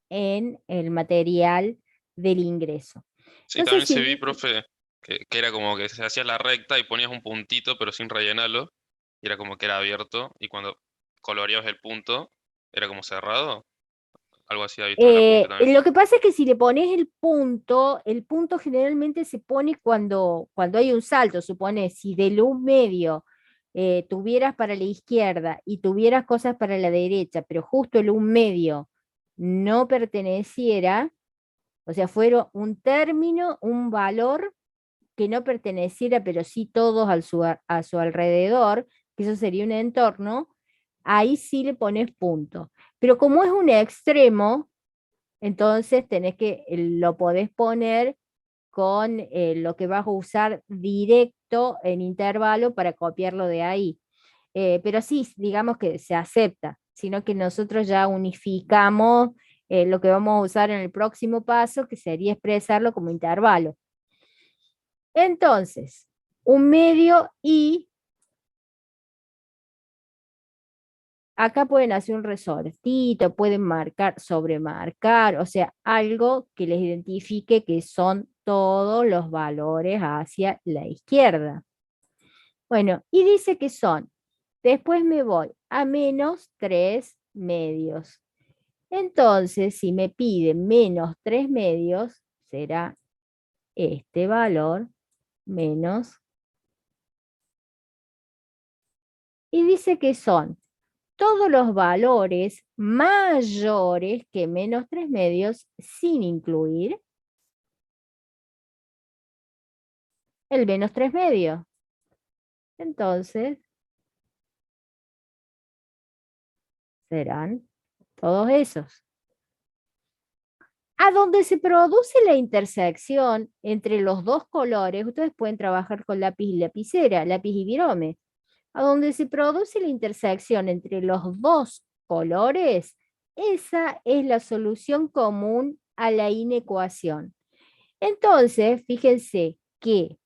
en el material del ingreso. Sí, Entonces, también si se vi, dice, profe, que era como que se hacía la recta y ponías un puntito, pero sin rellenarlo, y era como que era abierto, y cuando coloreabas el punto, era como cerrado. Algo así ha visto que la apunte también. lo que pasa es que si le pones el punto generalmente se pone cuando hay un salto, supone, si del un medio tuvieras para la izquierda y tuvieras cosas para la derecha, pero justo el un medio no perteneciera, o sea, fuera un término, un valor que no perteneciera, pero sí todos a su alrededor, que eso sería un entorno, ahí sí le pones punto. Pero como es un extremo, entonces lo podés poner con lo que vas a usar directo en intervalo para copiarlo de ahí. Pero sí, digamos que se acepta, sino que nosotros ya unificamos lo que vamos a usar en el próximo paso, que sería expresarlo como intervalo. Entonces, un medio y acá pueden hacer un resortito, pueden marcar, sobremarcar, o sea, algo que les identifique que son todos los valores hacia la izquierda. Bueno, y dice que son, después me voy a menos 3 medios. Entonces, si me pide menos 3 medios, será este valor menos. Y dice que son todos los valores mayores que menos 3 medios sin incluir el menos 3 medios. Entonces, serán todos esos. A donde se produce la intersección entre los dos colores, ustedes pueden trabajar con lápiz y lapicera, lápiz y virome. A donde se produce la intersección entre los dos colores, esa es la solución común a la inecuación. Entonces, fíjense que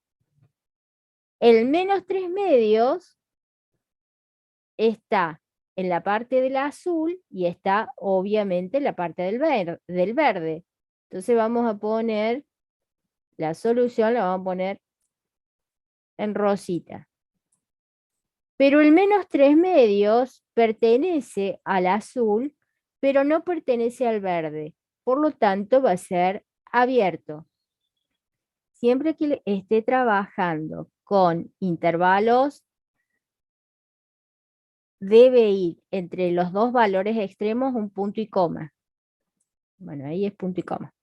el menos 3 medios está en la parte del azul y está obviamente en la parte del verde. Entonces vamos a poner la solución, la vamos a poner en rosita. Pero el menos 3 medios pertenece al azul, pero no pertenece al verde. Por lo tanto, va a ser abierto. Siempre que esté trabajando con intervalos, debe ir entre los dos valores extremos un punto y coma. Bueno, ahí es punto y coma.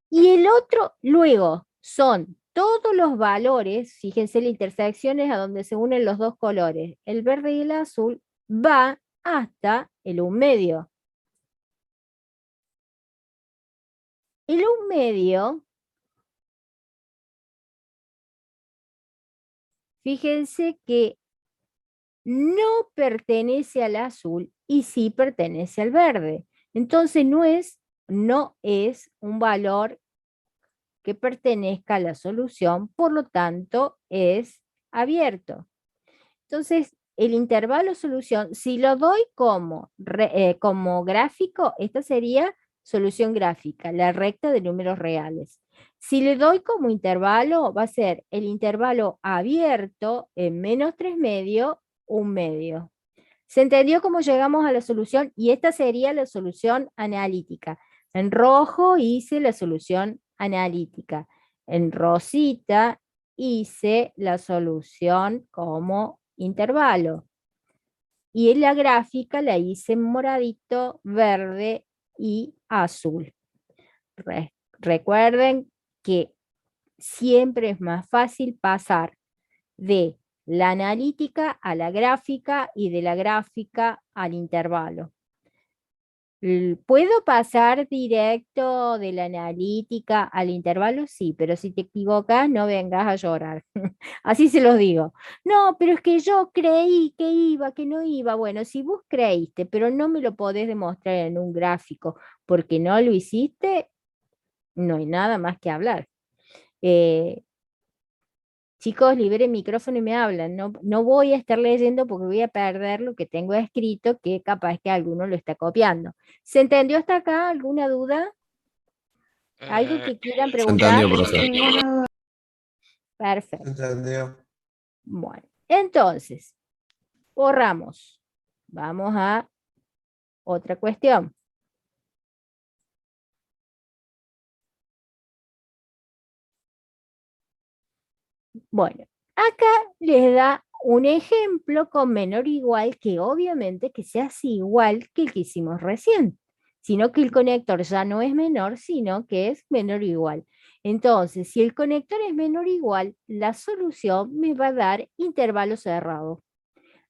Y el otro, luego, son todos los valores, fíjense, la intersección es a donde se unen los dos colores, el verde y el azul, va hasta el un medio. El un medio, fíjense que no pertenece al azul y sí pertenece al verde. Entonces no es un valor que pertenezca a la solución, por lo tanto es abierto. Entonces, el intervalo solución, si lo doy como gráfico, esta sería solución gráfica, la recta de números reales. Si le doy como intervalo, va a ser el intervalo abierto en menos 3 medio, 1 medio. ¿Se entendió cómo llegamos a la solución? Y esta sería la solución analítica. En rojo hice la solución analítica. En rosita hice la solución como intervalo. Y en la gráfica la hice en moradito, verde y azul. Recuerden que siempre es más fácil pasar de la analítica a la gráfica y de la gráfica al intervalo. ¿Puedo pasar directo de la analítica al intervalo? Sí, pero si te equivocas, no vengas a llorar. Así se los digo. No, pero es que yo creí que iba, que no iba. Bueno, si vos creíste, pero no me lo podés demostrar en un gráfico porque no lo hiciste, no hay nada más que hablar. Eh, Chicos, liberen micrófono y me hablan. No, no voy a estar leyendo porque voy a perder lo que tengo escrito, que capaz que alguno lo está copiando. ¿Se entendió hasta acá? ¿Alguna duda? ¿Algo Eh, que quieran Se preguntar? entendió, profesor. Perfecto. Entendió. Bueno, entonces, borramos. Vamos a otra cuestión. Bueno, acá les da un ejemplo con menor o igual que obviamente que se hace igual que el que hicimos recién, sino que el conector ya no es menor, sino que es menor o igual. Entonces, si el conector es menor o igual, la solución me va a dar intervalo cerrado.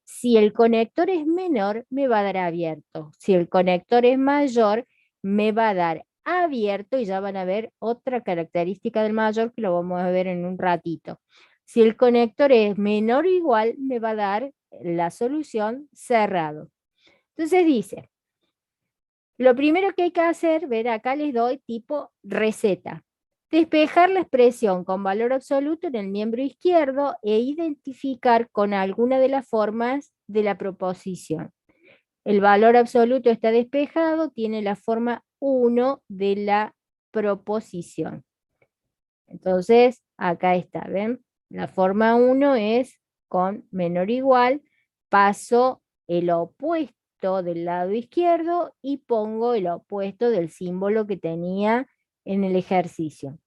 Si el conector es menor, me va a dar abierto. Si el conector es mayor, me va a dar abierto y ya van a ver otra característica del mayor que lo vamos a ver en un ratito. Si el conector es menor o igual, me va a dar la solución cerrado. Entonces dice, lo primero que hay que hacer, ver acá les doy tipo receta. Despejar la expresión con valor absoluto en el miembro izquierdo e identificar con alguna de las formas de la proposición. El valor absoluto está despejado, tiene la forma 1 de la proposición. Entonces, acá está, ¿ven? La forma 1 es con menor o igual, paso el opuesto del lado izquierdo y pongo el opuesto del símbolo que tenía en el ejercicio.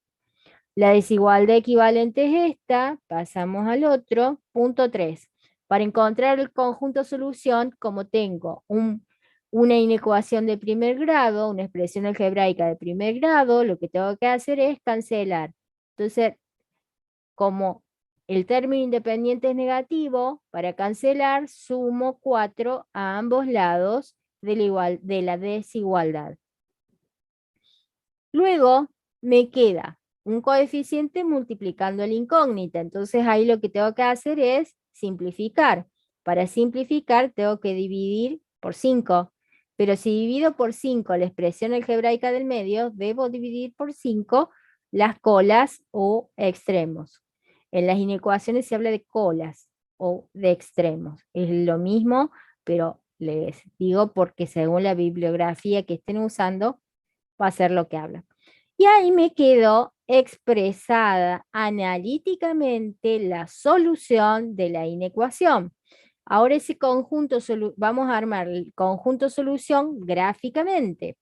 La desigualdad equivalente es esta, pasamos al otro, punto 3. Para encontrar el conjunto solución, como tengo una inecuación de primer grado, una expresión algebraica de primer grado, lo que tengo que hacer es cancelar. Entonces, como el término independiente es negativo, para cancelar sumo 4 a ambos lados de la desigualdad. Luego me queda un coeficiente multiplicando la incógnita. Entonces ahí lo que tengo que hacer es simplificar. Para simplificar tengo que dividir por 5. Pero si divido por 5 la expresión algebraica del medio, debo dividir por 5 las colas o extremos. En las inecuaciones se habla de colas o de extremos. Es lo mismo, pero les digo porque según la bibliografía que estén usando, va a ser lo que habla. Y ahí me quedó expresada analíticamente la solución de la inecuación. Ahora ese conjunto, vamos a armar el conjunto solución gráficamente.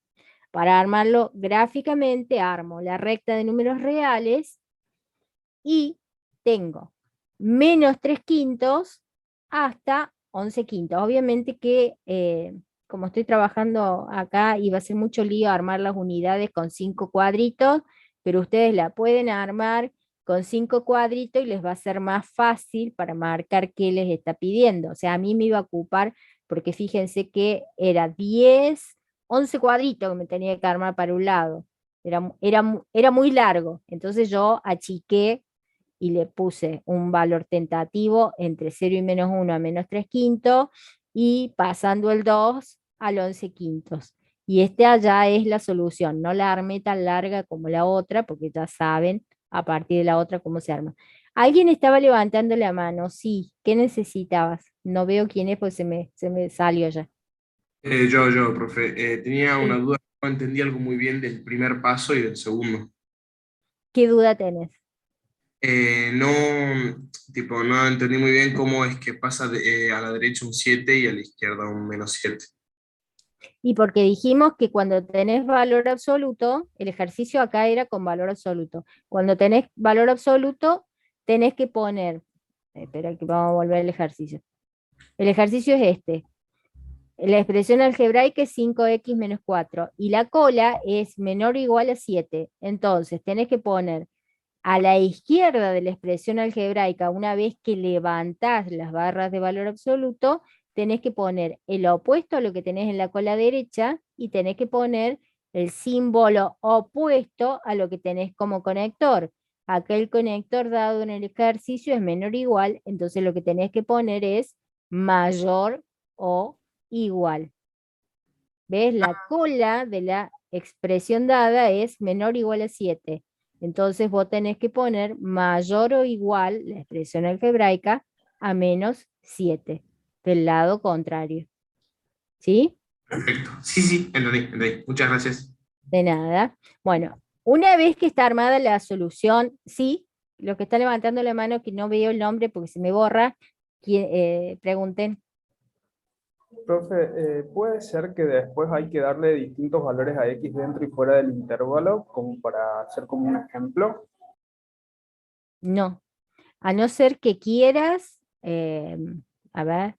Para armarlo gráficamente, armo la recta de números reales y tengo menos 3 quintos hasta 11 quintos. Obviamente que como estoy trabajando acá iba a ser mucho lío armar las unidades con 5 cuadritos, pero ustedes la pueden armar con 5 cuadritos y les va a ser más fácil para marcar qué les está pidiendo. O sea, a mí me iba a ocupar, porque fíjense que era 10, 11 cuadritos que me tenía que armar para un lado. Era muy largo, entonces yo achiqué y le puse un valor tentativo entre 0 y menos 1 a menos 3 quintos y pasando el 2 al 11 quintos. Y este allá es la solución, no la armé tan larga como la otra, porque ya saben a partir de la otra cómo se arma. Alguien estaba levantando la mano, sí, ¿qué necesitabas? No veo quién es, pues se me salió ya. Yo, profe, tenía una Sí. duda, no entendí algo muy bien del primer paso y del segundo. ¿Qué duda tenés? No, tipo, no entendí muy bien cómo es que pasa a la derecha un 7 y a la izquierda un -7. Y porque dijimos que cuando tenés valor absoluto, el ejercicio acá era con valor absoluto. Cuando tenés valor absoluto, tenés que poner, espera que vamos a volver al ejercicio. El ejercicio es este. La expresión algebraica es 5x menos 4 y la cola es menor o igual a 7. Entonces, tenés que poner a la izquierda de la expresión algebraica, una vez que levantás las barras de valor absoluto, tenés que poner el opuesto a lo que tenés en la cola derecha y tenés que poner el símbolo opuesto a lo que tenés como conector. Acá el conector dado en el ejercicio es menor o igual, entonces lo que tenés que poner es mayor o igual. ¿Ves? La cola de la expresión dada es menor o igual a 7. Entonces vos tenés que poner mayor o igual la expresión algebraica a menos 7 del lado contrario. ¿Sí? Perfecto. Sí, sí, entendí. Muchas gracias. De nada. Bueno, una vez que está armada la solución, sí, lo que está levantando la mano que no veo el nombre porque se me borra, pregunten. Profe, ¿puede ser que después hay que darle distintos valores a x dentro y fuera del intervalo, como para hacer como un ejemplo? No, a no ser que quieras, a ver,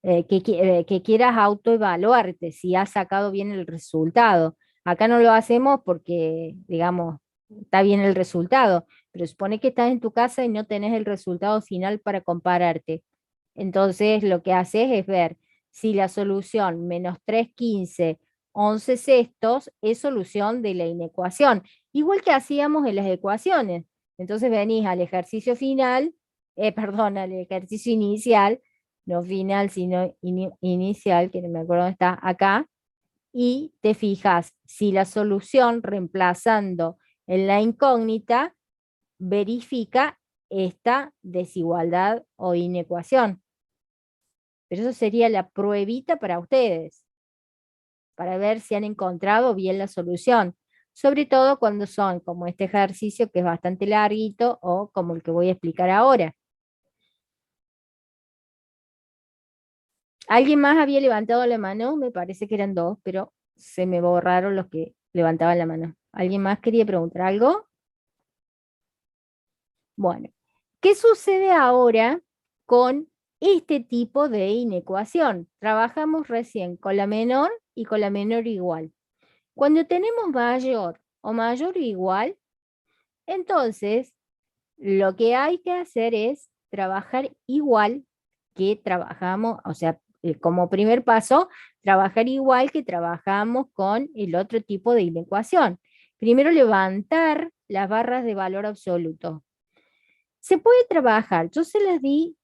que quieras autoevaluarte si has sacado bien el resultado. Acá no lo hacemos porque, digamos, está bien el resultado, pero supone que estás en tu casa y no tenés el resultado final para compararte. Entonces, lo que haces es ver si la solución -3/15, 11/6 es solución de la inecuación, igual que hacíamos en las ecuaciones. Entonces venís al ejercicio final, perdón, al ejercicio inicial, no final, sino inicial, que no me acuerdo dónde está, acá, y te fijas si la solución reemplazando en la incógnita verifica esta desigualdad o inecuación. Pero eso sería la pruebita para ustedes, para ver si han encontrado bien la solución. Sobre todo cuando son como este ejercicio que es bastante larguito o como el que voy a explicar ahora. ¿Alguien más había levantado la mano? Me parece que eran dos, pero se me borraron los que levantaban la mano. ¿Alguien más quería preguntar algo? Bueno, ¿qué sucede ahora con este tipo de inecuación? Trabajamos recién con la menor y con la menor igual. Cuando tenemos mayor o mayor o igual, entonces lo que hay que hacer es trabajar igual que trabajamos, o sea, como primer paso, trabajar igual que trabajamos con el otro tipo de inecuación. Primero levantar las barras de valor absoluto. Se puede trabajar, yo se las di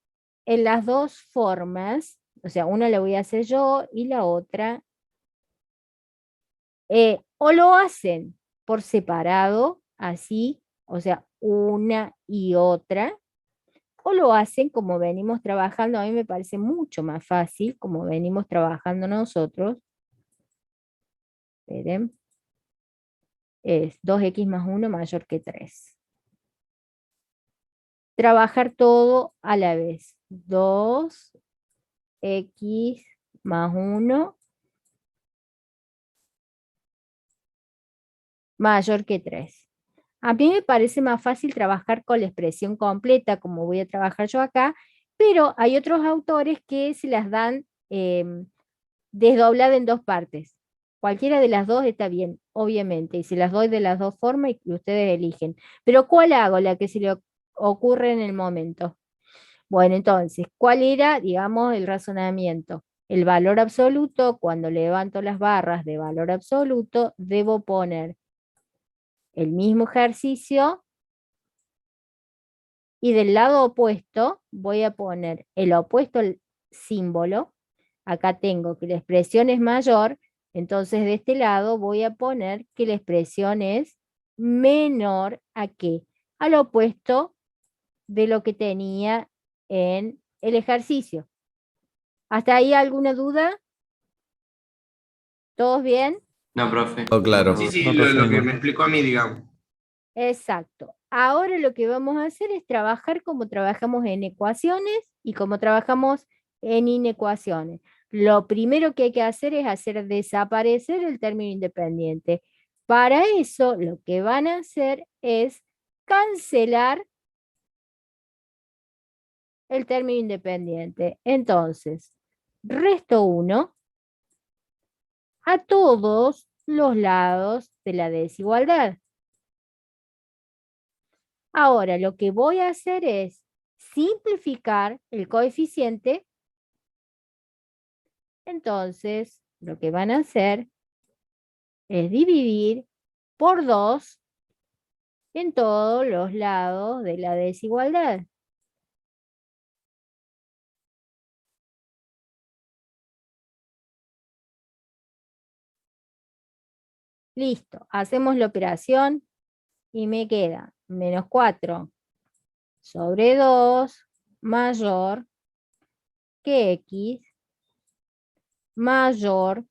en las dos formas, o sea, una la voy a hacer yo y la otra, o lo hacen por separado, así, o sea, una y otra, o lo hacen como venimos trabajando. A mí me parece mucho más fácil como venimos trabajando nosotros. Esperen, es 2x más 1 mayor que 3. Trabajar todo a la vez. 2x más 1 mayor que 3. A mí me parece más fácil trabajar con la expresión completa, como voy a trabajar yo acá, pero hay otros autores que se las dan desdoblada en dos partes. Cualquiera de las dos está bien, obviamente, y se las doy de las dos formas y ustedes eligen. Pero ¿cuál hago? La que se le ocurre en el momento. Bueno, entonces, ¿cuál era, digamos, el razonamiento? El valor absoluto, cuando levanto las barras de valor absoluto, debo poner el mismo ejercicio y del lado opuesto voy a poner el opuesto al símbolo. Acá tengo que la expresión es mayor, entonces de este lado voy a poner que la expresión es menor a qué, al opuesto de lo que tenía en el ejercicio. ¿Hasta ahí alguna duda? ¿Todos bien? No, profe. Oh, claro. Sí, sí, No, lo profe, que no. me explicó a mí, digamos. Exacto. Ahora lo que vamos a hacer es trabajar como trabajamos en ecuaciones y como trabajamos en inecuaciones. Lo primero que hay que hacer es hacer desaparecer el término independiente. Para eso, lo que van a hacer es cancelar el término independiente. Entonces, resto 1 a todos los lados de la desigualdad. Ahora, lo que voy a hacer es simplificar el coeficiente. Entonces, lo que van a hacer es dividir por 2 en todos los lados de la desigualdad. Listo, hacemos la operación. y me queda menos 4 sobre 2 mayor que X mayor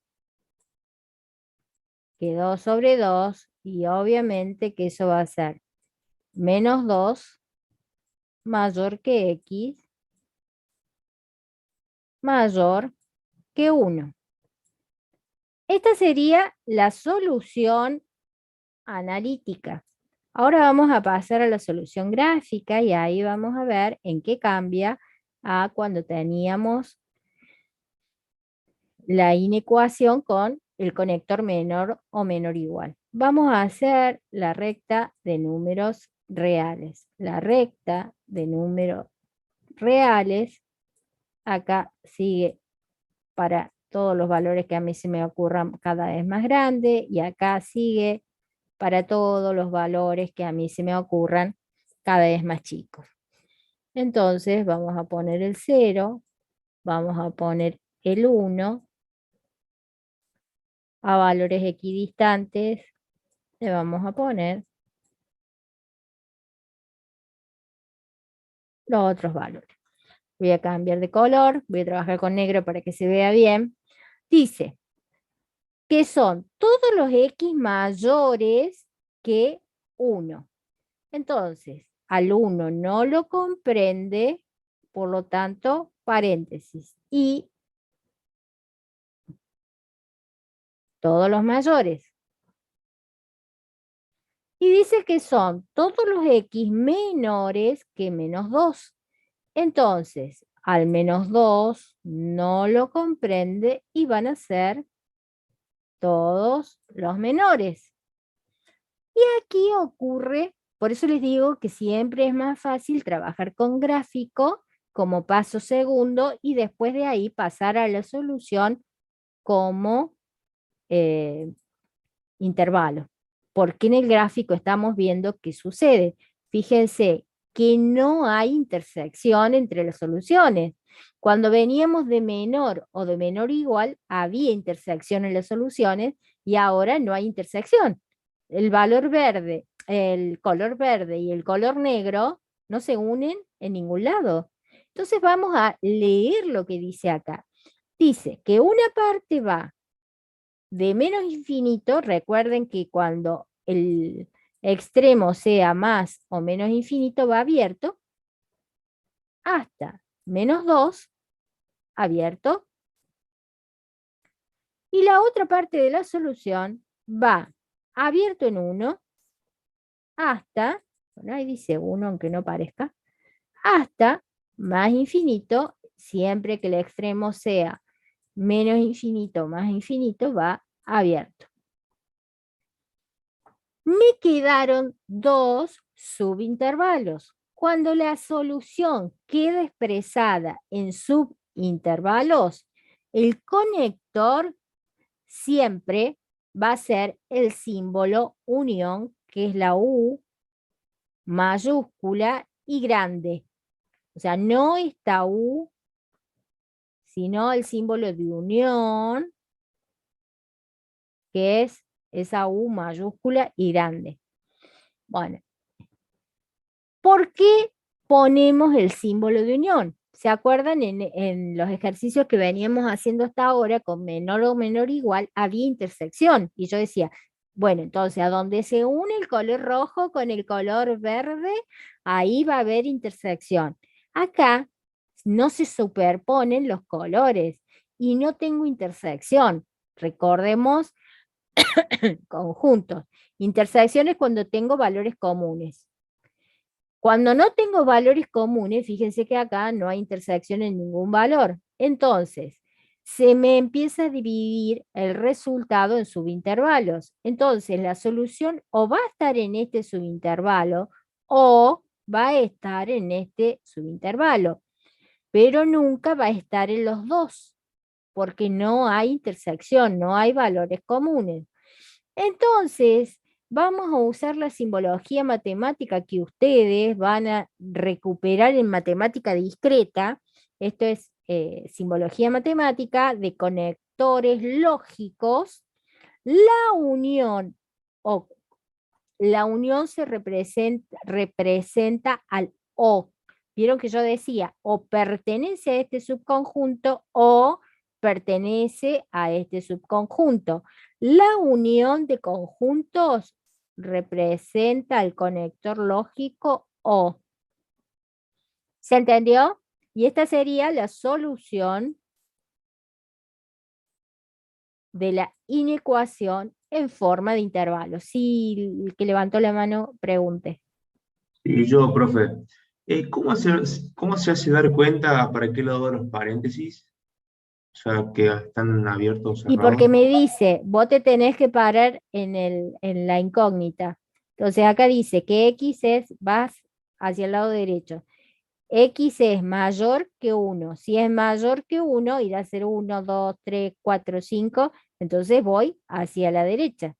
que 2 sobre 2 y obviamente que eso va a ser menos 2 mayor que X mayor que 1. Esta sería la solución analítica. Ahora vamos a pasar a la solución gráfica y ahí vamos a ver en qué cambia a cuando teníamos la inecuación con el conector menor o menor igual. Vamos a hacer la recta de números reales. La recta de números reales acá sigue para todos los valores que a mí se me ocurran cada vez más grande y acá sigue para todos los valores que a mí se me ocurran cada vez más chicos. Entonces vamos a poner el 0, vamos a poner el 1, a valores equidistantes le vamos a poner los otros valores. Voy a cambiar de color, voy a trabajar con negro para que se vea bien. Dice que son todos los X mayores que 1. Entonces, al 1 no lo comprende, por lo tanto, paréntesis. Y todos los mayores. Y dice que son todos los X menores que menos 2. Entonces, al menos 2 no lo comprende y van a ser todos los menores. Y aquí ocurre, por eso les digo que siempre es más fácil trabajar con gráfico como paso segundo y después de ahí pasar a la solución como intervalo. Porque en el gráfico estamos viendo qué sucede. Fíjense que no hay intersección entre las soluciones. Cuando veníamos de menor o de menor igual, había intersección en las soluciones y ahora no hay intersección. El valor verde, el color verde y el color negro no se unen en ningún lado. Entonces vamos a leer lo que dice acá. Dice que una parte va de menos infinito, recuerden que cuando el extremo sea más o menos infinito va abierto, hasta menos 2, abierto. Y la otra parte de la solución va abierto en 1, hasta, bueno, ahí dice 1 aunque no parezca, hasta más infinito, siempre que el extremo sea menos infinito, más infinito, va abierto. Me quedaron 2 subintervalos. Cuando la solución queda expresada en subintervalos, el conector siempre va a ser el símbolo unión, que es la U mayúscula y grande. O sea, no esta U, sino el símbolo de unión, que es esa U mayúscula y grande. Bueno, ¿por qué ponemos el símbolo de unión? ¿Se acuerdan en los ejercicios que veníamos haciendo hasta ahora con menor o menor igual, había intersección? Y yo decía, bueno, entonces a donde se une el color rojo con el color verde, ahí va a haber intersección. Acá no se superponen los colores y no tengo intersección. Recordemos conjuntos. Intersección es cuando tengo valores comunes. Cuando no tengo valores comunes, fíjense que acá no hay intersección en ningún valor. Entonces, se me empieza a dividir el resultado en subintervalos. Entonces, la solución o va a estar en este subintervalo o va a estar en este subintervalo, pero nunca va a estar en los dos, porque no hay intersección, no hay valores comunes. Entonces, vamos a usar la simbología matemática que ustedes van a recuperar en matemática discreta. Esto es simbología matemática de conectores lógicos. La unión o la unión se representa al o. Vieron que yo decía, o pertenece a este subconjunto o pertenece a este subconjunto. La unión de conjuntos representa el conector lógico o. ¿Se entendió? Y esta sería la solución de la inecuación en forma de intervalo. Si el que levantó la mano, pregunte. Y yo, profe, cómo se hace dar cuenta para qué lado van los paréntesis? O sea, que están abiertos o Y porque cerrados. me dice, vos te tenés que parar en la incógnita. Entonces acá dice que X vas hacia el lado derecho. X es mayor que 1. Si es mayor que 1, irá a ser 1, 2, 3, 4, 5. Entonces voy hacia la derecha.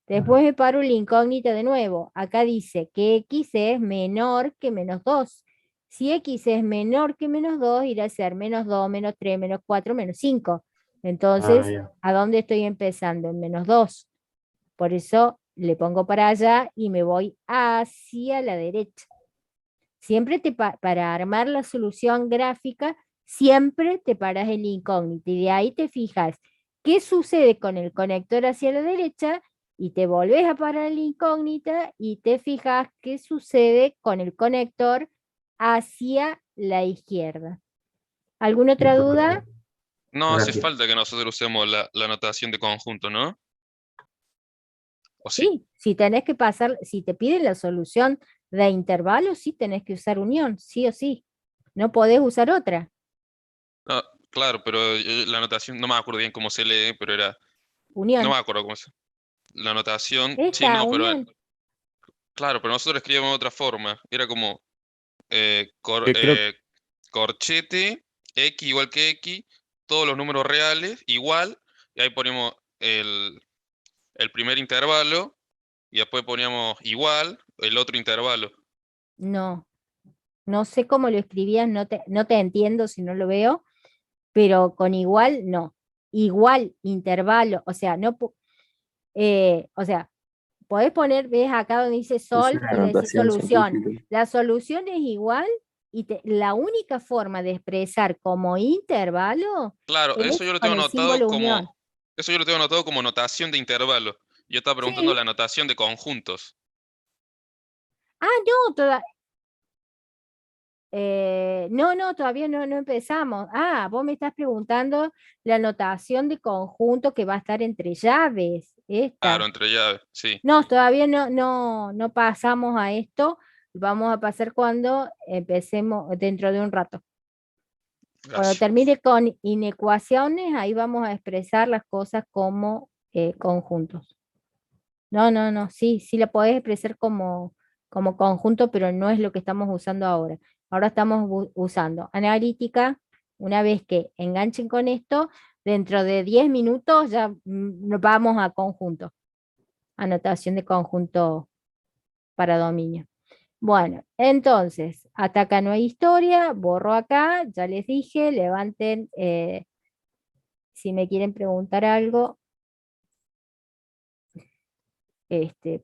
Después me paro en la incógnita de nuevo. Acá dice que X es menor que menos 2. Si X es menor que menos 2, irá a ser menos 2, menos 3, menos 4, menos 5. Entonces, Ya. ¿a dónde estoy empezando? En menos 2. Por eso le pongo para allá y me voy hacia la derecha. Siempre para armar la solución gráfica, siempre te paras en la incógnita y de ahí te fijas qué sucede con el conector hacia la derecha y te volvés a parar en la incógnita y te fijas qué sucede con el conector hacia la izquierda. ¿Alguna otra Listo, duda? profe. No hace Gracias. falta que nosotros usemos la notación de conjunto, ¿no? ¿O sí? Sí, si tenés que pasar, si te piden la solución de intervalos, sí tenés que usar unión, sí o sí. No podés usar otra. No, claro, pero la notación, no me acuerdo bien cómo se lee, pero era, no me Unión. acuerdo cómo se. La notación, sí, Esta no, pero unión. claro, pero nosotros escribíamos de otra forma. Era como Yo creo, corchete, X igual que X, todos los números reales igual, y ahí ponemos el primer intervalo, y después poníamos igual el otro intervalo. No, no sé cómo lo escribías, no te entiendo si no lo veo, pero con igual no. Igual, intervalo, o sea, o sea, podés poner, ves acá donde dice esa solve es y la decir notación solución. científica. La solución es igual y la única forma de expresar como intervalo Claro, es eso yo lo con tengo el anotado símbolo unión. como, eso yo lo tengo anotado como notación de intervalo. Yo estaba preguntando Sí. la notación de conjuntos. Ah, no, no, todavía no empezamos. Ah, vos me estás preguntando la notación de conjunto que va a estar entre llaves. Claro, Esta. entre llaves, sí. No, todavía no pasamos a esto. Vamos a pasar cuando empecemos dentro de un rato. Cuando Gracias. termine con inecuaciones, ahí vamos a expresar las cosas como conjuntos. No, sí la podés expresar como conjunto, pero no es lo que estamos usando ahora. Ahora estamos usando analítica. Una vez que enganchen con esto, dentro de 10 minutos ya nos vamos a conjunto. Anotación de conjunto para dominio. Bueno, entonces, hasta acá no hay historia, borro acá, ya les dije, levanten si me quieren preguntar algo,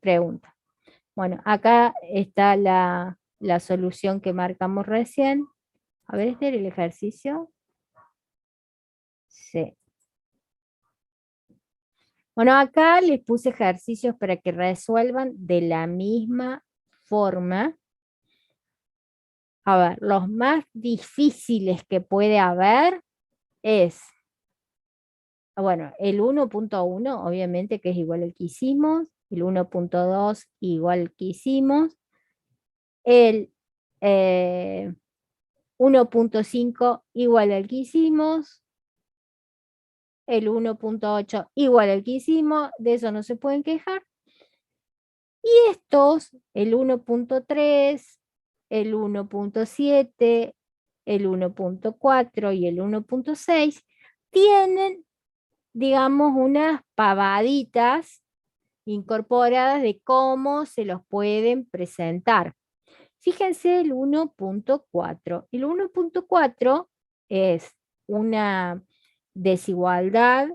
pregunta. Bueno, acá está la solución que marcamos recién. A ver, este era el ejercicio. Sí. Bueno, acá les puse ejercicios para que resuelvan de la misma forma. A ver, los más difíciles que puede haber es, bueno, el 1.1, obviamente que es igual al que hicimos, el 1.2 igual al que hicimos, el 1.5 igual al que hicimos, el 1.8 igual al que hicimos, de eso no se pueden quejar. Y estos, el 1.3, el 1.7, el 1.4 y el 1.6, tienen, digamos, unas pavaditas incorporadas de cómo se los pueden presentar. Fíjense el 1.4. El 1.4 es una desigualdad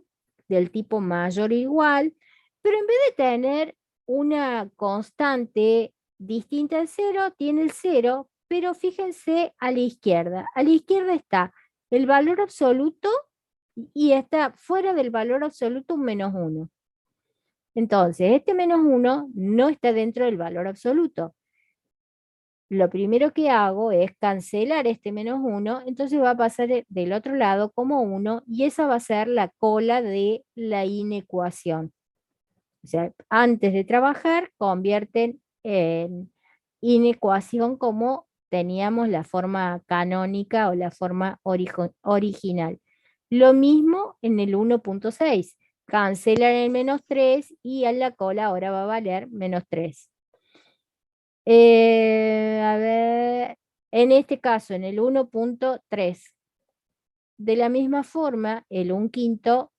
del tipo mayor o igual, pero en vez de tener una constante distinta al 0, tiene el 0, pero fíjense a la izquierda. A la izquierda está el valor absoluto y está fuera del valor absoluto un menos 1. Entonces, este menos 1 no está dentro del valor absoluto. Lo primero que hago es cancelar este menos 1, entonces va a pasar del otro lado como 1 y esa va a ser la cola de la inecuación. O sea, antes de trabajar, convierten en inecuación como teníamos la forma canónica o la forma original. Lo mismo en el 1.6. Cancelan el menos 3 y a la cola ahora va a valer menos 3. A ver, en este caso, en el 1.3. De la misma forma, el 1/5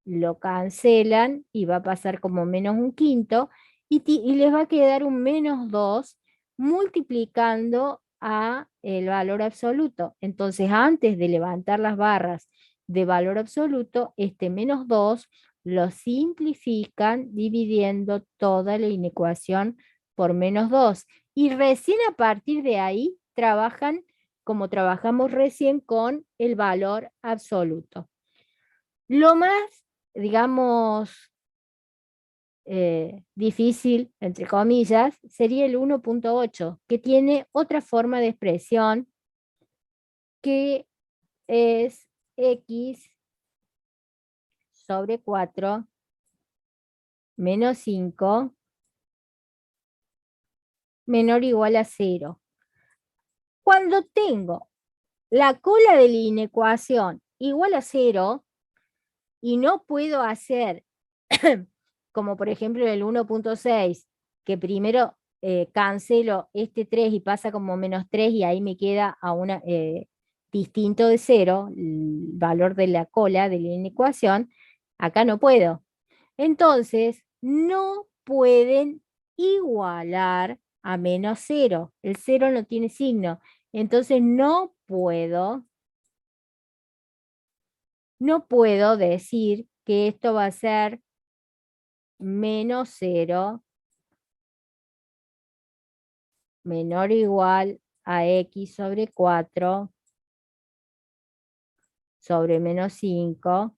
lo cancelan y va a pasar como menos 1/5 y les va a quedar un menos 2 multiplicando a el valor absoluto. Entonces, antes de levantar las barras de valor absoluto, este menos 2 lo simplifican dividiendo toda la inecuación por menos 2. Y recién a partir de ahí trabajan como trabajamos recién con el valor absoluto. Lo más, digamos, difícil, entre comillas, sería el 1.8, que tiene otra forma de expresión que es x sobre 4 menos 5 menor o igual a 0. Cuando tengo la cola de la inecuación igual a 0 y no puedo hacer como por ejemplo el 1.6, que primero cancelo este 3 y pasa como menos 3 y ahí me queda a una, distinto de 0, el valor de la cola de la inecuación, acá no puedo. Entonces, no pueden igualar a menos 0. El 0 no tiene signo. Entonces, no puedo decir que esto va a ser menos 0 menor o igual a x sobre 4 sobre menos 5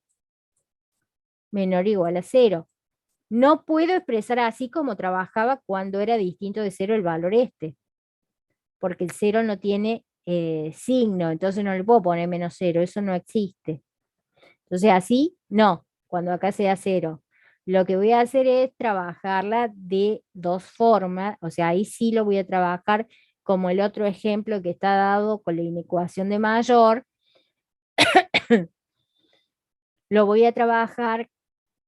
menor o igual a 0. No puedo expresar así como trabajaba cuando era distinto de 0 el valor este, porque el 0 no tiene signo, entonces no le puedo poner menos 0, eso no existe. Entonces así, no, cuando acá sea 0. Lo que voy a hacer es trabajarla de dos formas, o sea, ahí sí lo voy a trabajar como el otro ejemplo que está dado con la inecuación de mayor, lo voy a trabajar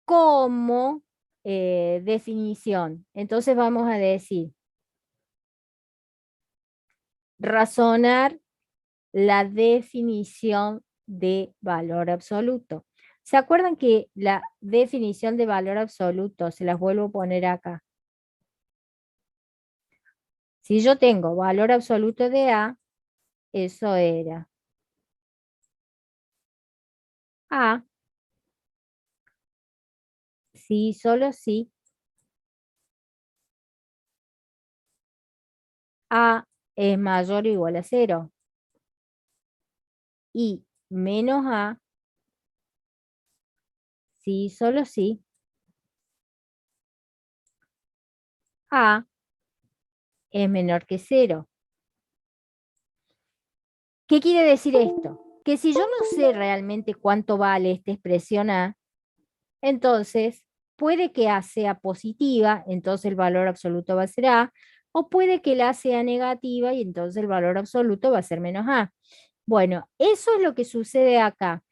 como definición. Entonces vamos a decir, razonar la definición de valor absoluto. ¿Se acuerdan que la definición de valor absoluto, se las vuelvo a poner acá? Si yo tengo valor absoluto de A, eso era A, sí, solo sí, A es mayor o igual a 0. Y menos A, sí, solo sí, A es menor que 0. ¿Qué quiere decir esto? Que si yo no sé realmente cuánto vale esta expresión A, entonces puede que A sea positiva, entonces el valor absoluto va a ser A, o puede que la A sea negativa y entonces el valor absoluto va a ser menos A. Bueno, eso es lo que sucede acá.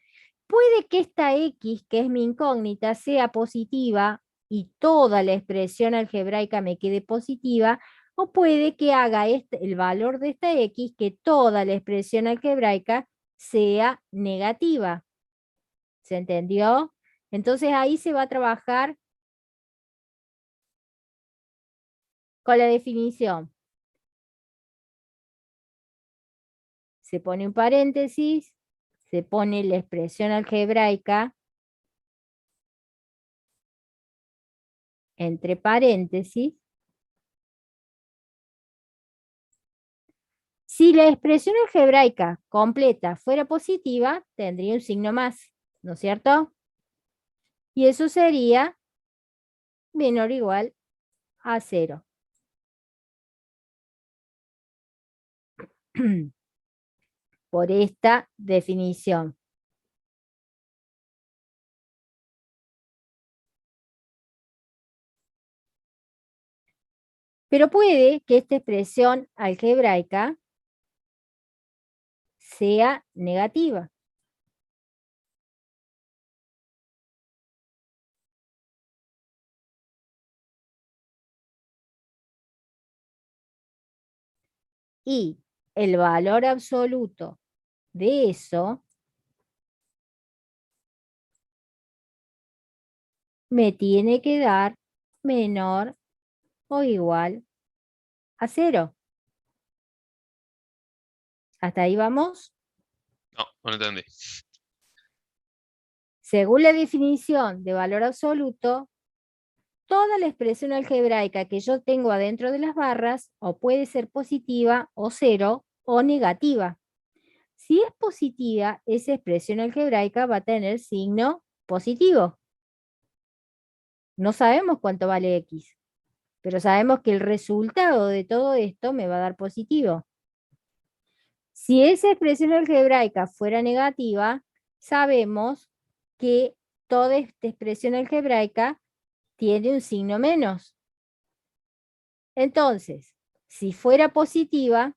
Puede que esta X, que es mi incógnita, sea positiva y toda la expresión algebraica me quede positiva, o puede que haga el valor de esta X que toda la expresión algebraica sea negativa. ¿Se entendió? Entonces ahí se va a trabajar con la definición. Se pone un paréntesis, se pone la expresión algebraica entre paréntesis, si la expresión algebraica completa fuera positiva, tendría un signo más, ¿no es cierto? Y eso sería menor o igual a 0. Por esta definición. Pero puede que esta expresión algebraica sea negativa. Y el valor absoluto de eso me tiene que dar menor o igual a 0. ¿Hasta ahí vamos? No, no entendí. Según la definición de valor absoluto, toda la expresión algebraica que yo tengo adentro de las barras o puede ser positiva o 0 o negativa. Si es positiva, esa expresión algebraica va a tener signo positivo. No sabemos cuánto vale x, pero sabemos que el resultado de todo esto me va a dar positivo. Si esa expresión algebraica fuera negativa, sabemos que toda esta expresión algebraica tiene un signo menos. Entonces, si fuera positiva,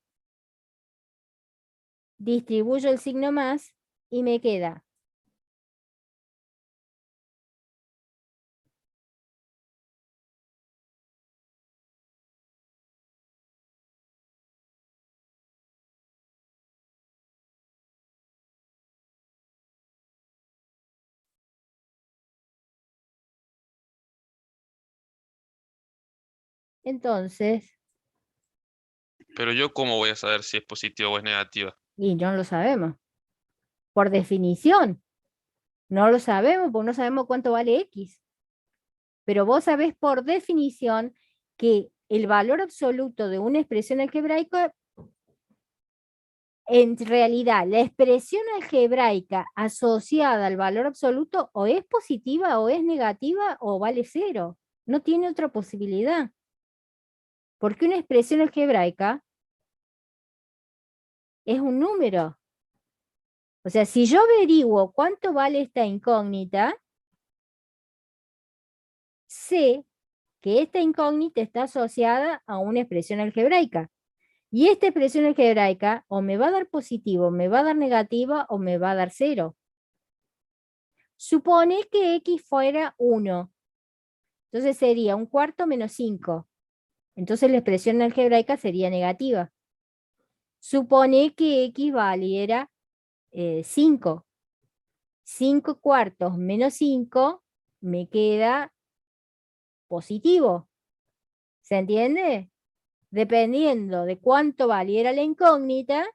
distribuyo el signo más y me queda entonces, Pero yo, ¿cómo voy a saber si es positiva o es negativa? y no lo sabemos. Por definición, no lo sabemos porque no sabemos cuánto vale x. Pero vos sabés por definición que el valor absoluto de una expresión algebraica, en realidad, la expresión algebraica asociada al valor absoluto o es positiva o es negativa o vale 0. No tiene otra posibilidad. Porque una expresión algebraica es un número. O sea, si yo averiguo cuánto vale esta incógnita, sé que esta incógnita está asociada a una expresión algebraica. Y esta expresión algebraica o me va a dar positivo, me va a dar negativa o me va a dar 0. Supone que x fuera 1. Entonces sería 1/4 menos 5. Entonces la expresión algebraica sería negativa. Supone que x valiera 5. 5/4 menos 5 me queda positivo. ¿Se entiende? Dependiendo de cuánto valiera la incógnita,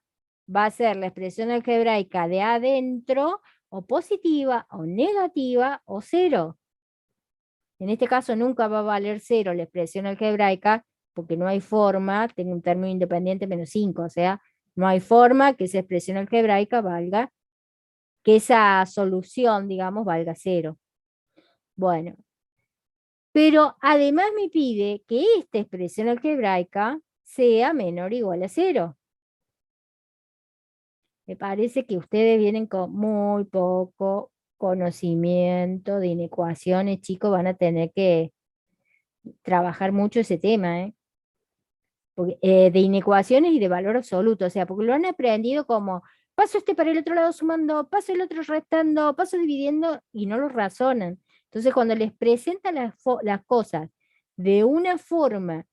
va a ser la expresión algebraica de adentro o positiva o negativa o 0. En este caso nunca va a valer 0 la expresión algebraica porque no hay forma, tengo un término independiente menos 5, o sea, no hay forma que esa expresión algebraica valga, que esa solución, digamos, valga 0. Bueno, pero además me pide que esta expresión algebraica sea menor o igual a 0. Me parece que ustedes vienen con muy poco conocimiento de inecuaciones, chicos, van a tener que trabajar mucho ese tema, ¿eh? De inecuaciones y de valor absoluto, o sea, porque lo han aprendido como paso este para el otro lado sumando, paso el otro restando, paso dividiendo y no lo razonan. Entonces, cuando les presentan las cosas de una forma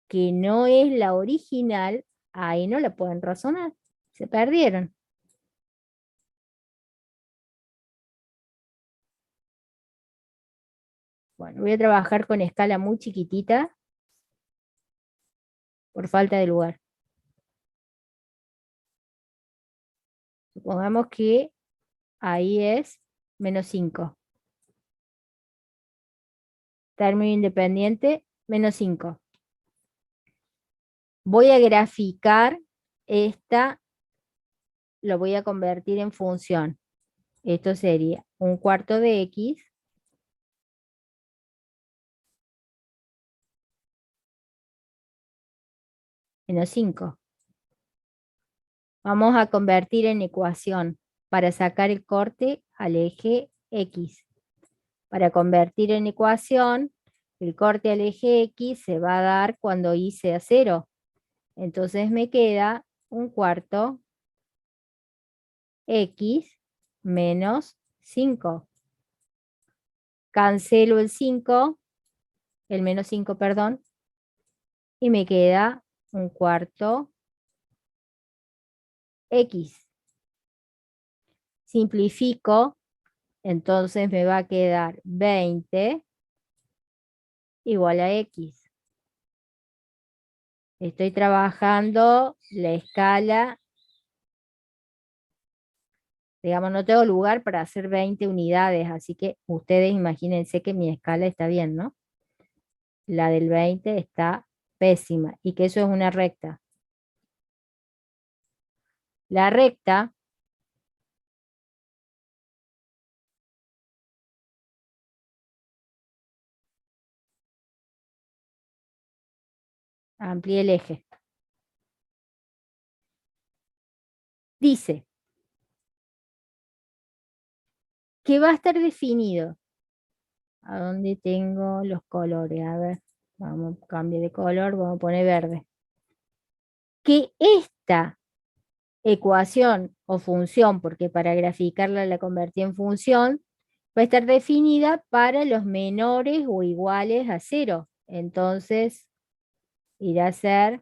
que no es la original, ahí no la pueden razonar, se perdieron. Bueno, voy a trabajar con escala muy chiquitita por falta de lugar. Supongamos que ahí es menos 5. término independiente, menos 5. Voy a graficar esta, lo voy a convertir en función. Esto sería 1/4 de x menos 5. Vamos a convertir en ecuación para sacar el corte al eje X. Para convertir en ecuación, el corte al eje X se va a dar cuando y sea 0. Entonces me queda 1/4 X menos 5. Cancelo el 5, el menos 5, perdón, y me queda 1/4 X. Simplifico, entonces me va a quedar 20 igual a X. Estoy trabajando la escala, digamos, no tengo lugar para hacer 20 unidades, así que ustedes imagínense que mi escala está bien, ¿no? La del 20 está pésima y que eso es una recta. La recta amplíe el eje. Dice que va a estar definido. ¿A dónde tengo los colores? A ver, vamos a cambiar de color, vamos a poner verde. Que esta ecuación o función, porque para graficarla la convertí en función, va a estar definida para los menores o iguales a 0. Entonces, irá a ser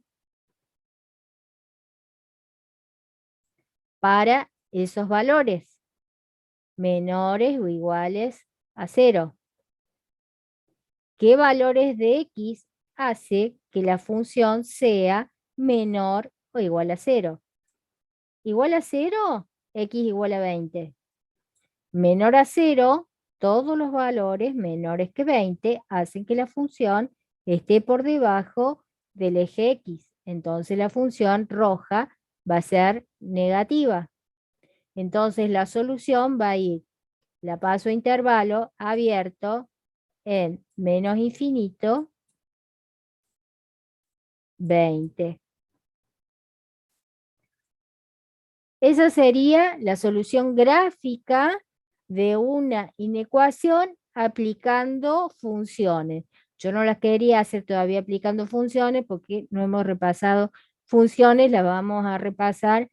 para esos valores, menores o iguales a 0. ¿Qué valores de x hace que la función sea menor o igual a 0? Igual a 0, x igual a 20. Menor a 0, todos los valores menores que 20 hacen que la función esté por debajo del eje x. Entonces la función roja va a ser negativa. Entonces la solución va a ir, la paso a intervalo abierto en menos infinito 20. Esa sería la solución gráfica de una inecuación aplicando funciones. Yo no las quería hacer todavía aplicando funciones porque no hemos repasado funciones, las vamos a repasar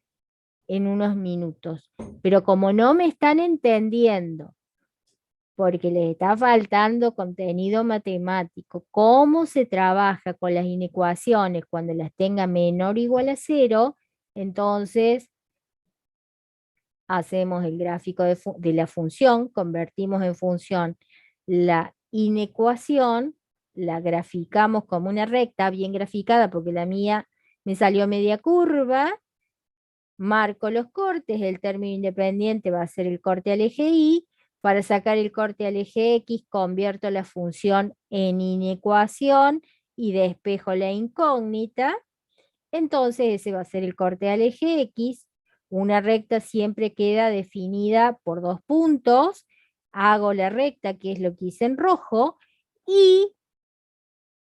en unos minutos. Pero como no me están entendiendo, porque les está faltando contenido matemático, cómo se trabaja con las inecuaciones cuando las tenga menor o igual a 0, entonces hacemos el gráfico de la función, convertimos en función la inecuación, la graficamos como una recta bien graficada porque la mía me salió media curva, marco los cortes, el término independiente va a ser el corte al eje Y, para sacar el corte al eje X convierto la función en inecuación y despejo la incógnita, entonces ese va a ser el corte al eje X. Una recta siempre queda definida por 2 puntos, hago la recta que es lo que hice en rojo y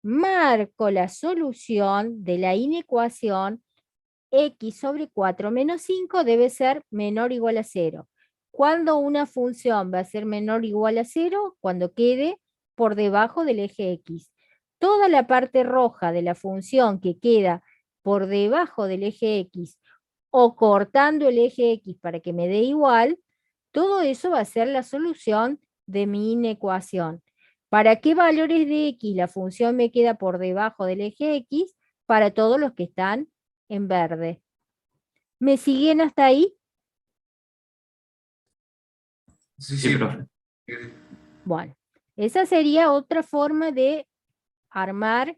marco la solución de la inecuación x sobre 4 menos 5 debe ser menor o igual a 0. ¿Cuándo una función va a ser menor o igual a 0? Cuando quede por debajo del eje x. Toda la parte roja de la función que queda por debajo del eje x o cortando el eje x para que me dé igual, todo eso va a ser la solución de mi inecuación. ¿Para qué valores de x la función me queda por debajo del eje x? Para todos los que están en verde. ¿Me siguen hasta ahí? Sí, profe. Bueno, esa sería otra forma de armar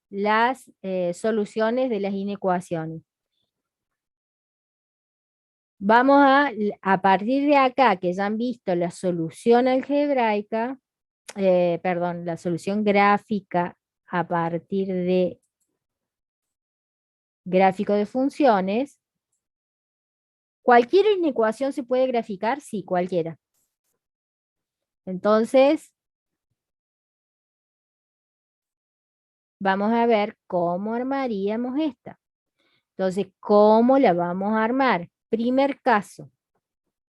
las soluciones de las inecuaciones. Vamos a partir de acá, que ya han visto la solución algebraica, perdón, la solución gráfica a partir de gráfico de funciones. ¿Cualquier inecuación se puede graficar? Sí, cualquiera. Entonces, vamos a ver cómo armaríamos esta. Entonces, ¿cómo la vamos a armar? Primer caso,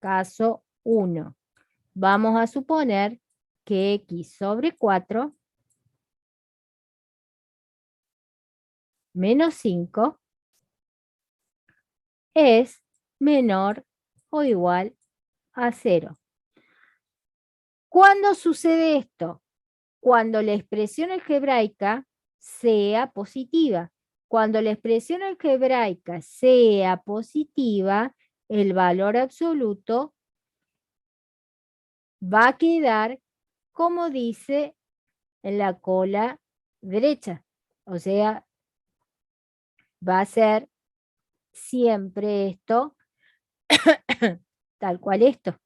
caso 1. Vamos a suponer que x sobre 4 menos 5 es menor o igual a 0. ¿Cuándo sucede esto? Cuando la expresión algebraica sea positiva. Cuando la expresión algebraica sea positiva, el valor absoluto va a quedar como dice en la cola derecha. O sea, va a ser siempre esto, tal cual esto.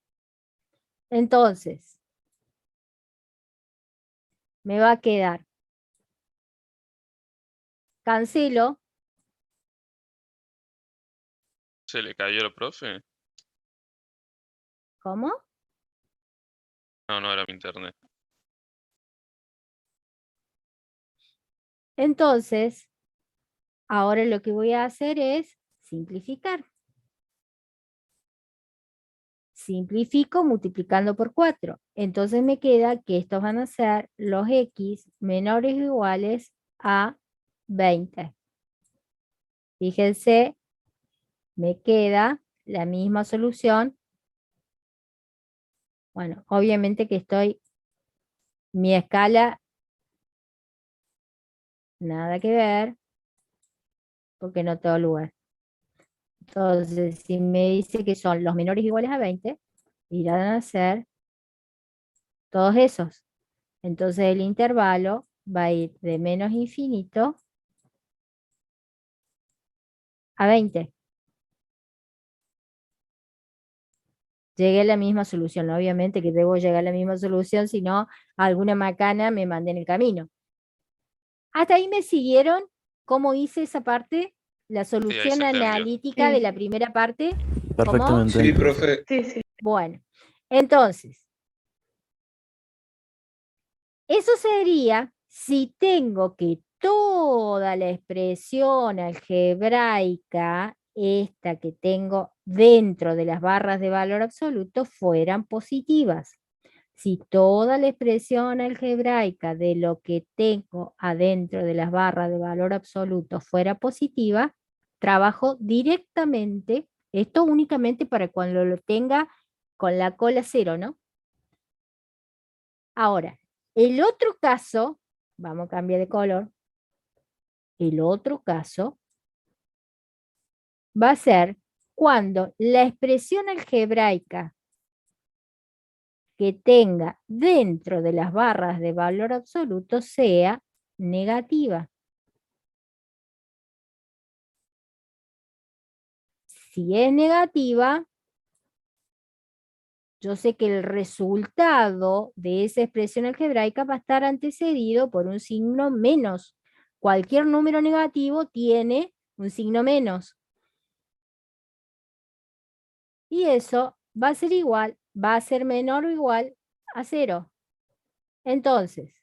Entonces, me va a quedar, cancelo, ¿Se le cayó el profe? ¿cómo? No, no era mi internet. Entonces, ahora lo que voy a hacer es simplificar. Simplifico multiplicando por 4. Entonces me queda que estos van a ser los x menores o iguales a 20. Fíjense, me queda la misma solución. Bueno, obviamente que mi escala, nada que ver, porque no tengo lugar. Entonces, si me dice que son los menores o iguales a 20, irán a ser todos esos. Entonces el intervalo va a ir de menos infinito a 20. Llegué a la misma solución. Obviamente que debo llegar a la misma solución, si no, alguna macana me mande en el camino. ¿Hasta ahí me siguieron? ¿Cómo hice esa parte? La Sí, ahí solución se entendió. analítica de la primera parte. ¿Cómo? Perfectamente. Sí, profe. Sí, sí. Bueno, entonces, eso sería si tengo que toda la expresión algebraica, esta que tengo dentro de las barras de valor absoluto, fueran positivas. Si toda la expresión algebraica de lo que tengo adentro de las barras de valor absoluto fuera positiva, trabajo directamente, esto únicamente para cuando lo tenga con la cola 0, ¿no? Ahora, el otro caso, vamos a cambiar de color, el otro caso va a ser cuando la expresión algebraica que tenga dentro de las barras de valor absoluto sea negativa. Si es negativa, yo sé que el resultado de esa expresión algebraica va a estar antecedido por un signo menos. Cualquier número negativo tiene un signo menos. Y eso va a ser igual, va a ser menor o igual a 0. Entonces,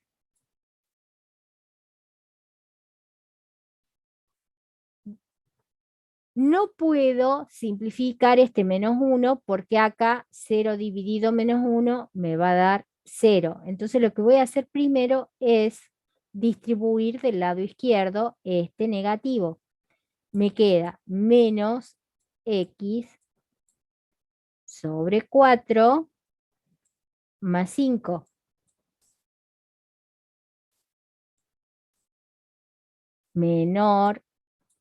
no puedo simplificar este menos 1 porque acá 0 dividido menos 1 me va a dar 0. Entonces lo que voy a hacer primero es distribuir del lado izquierdo este negativo. Me queda menos x sobre 4 más 5. Menor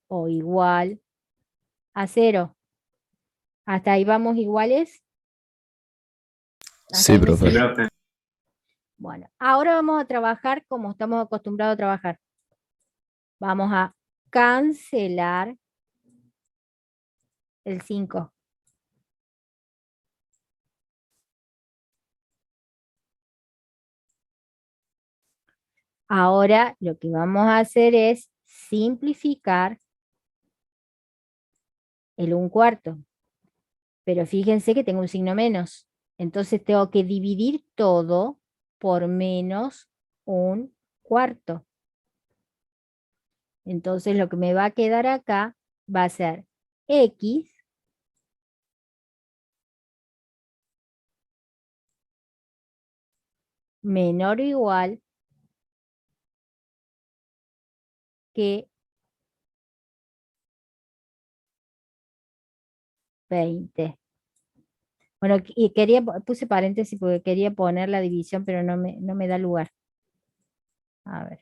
o igual a 0. ¿Hasta ahí vamos iguales? ¿Hasta Sí, ahí me profe. Sí, siguen? profe. Bueno, ahora vamos a trabajar como estamos acostumbrados a trabajar. Vamos a cancelar el 5. Ahora lo que vamos a hacer es simplificar el 1/4. Pero fíjense que tengo un signo menos. Entonces tengo que dividir todo por menos 1/4. Entonces lo que me va a quedar acá va a ser x menor o igual que 20. Bueno, y puse paréntesis porque quería poner la división, pero no me da lugar. A ver.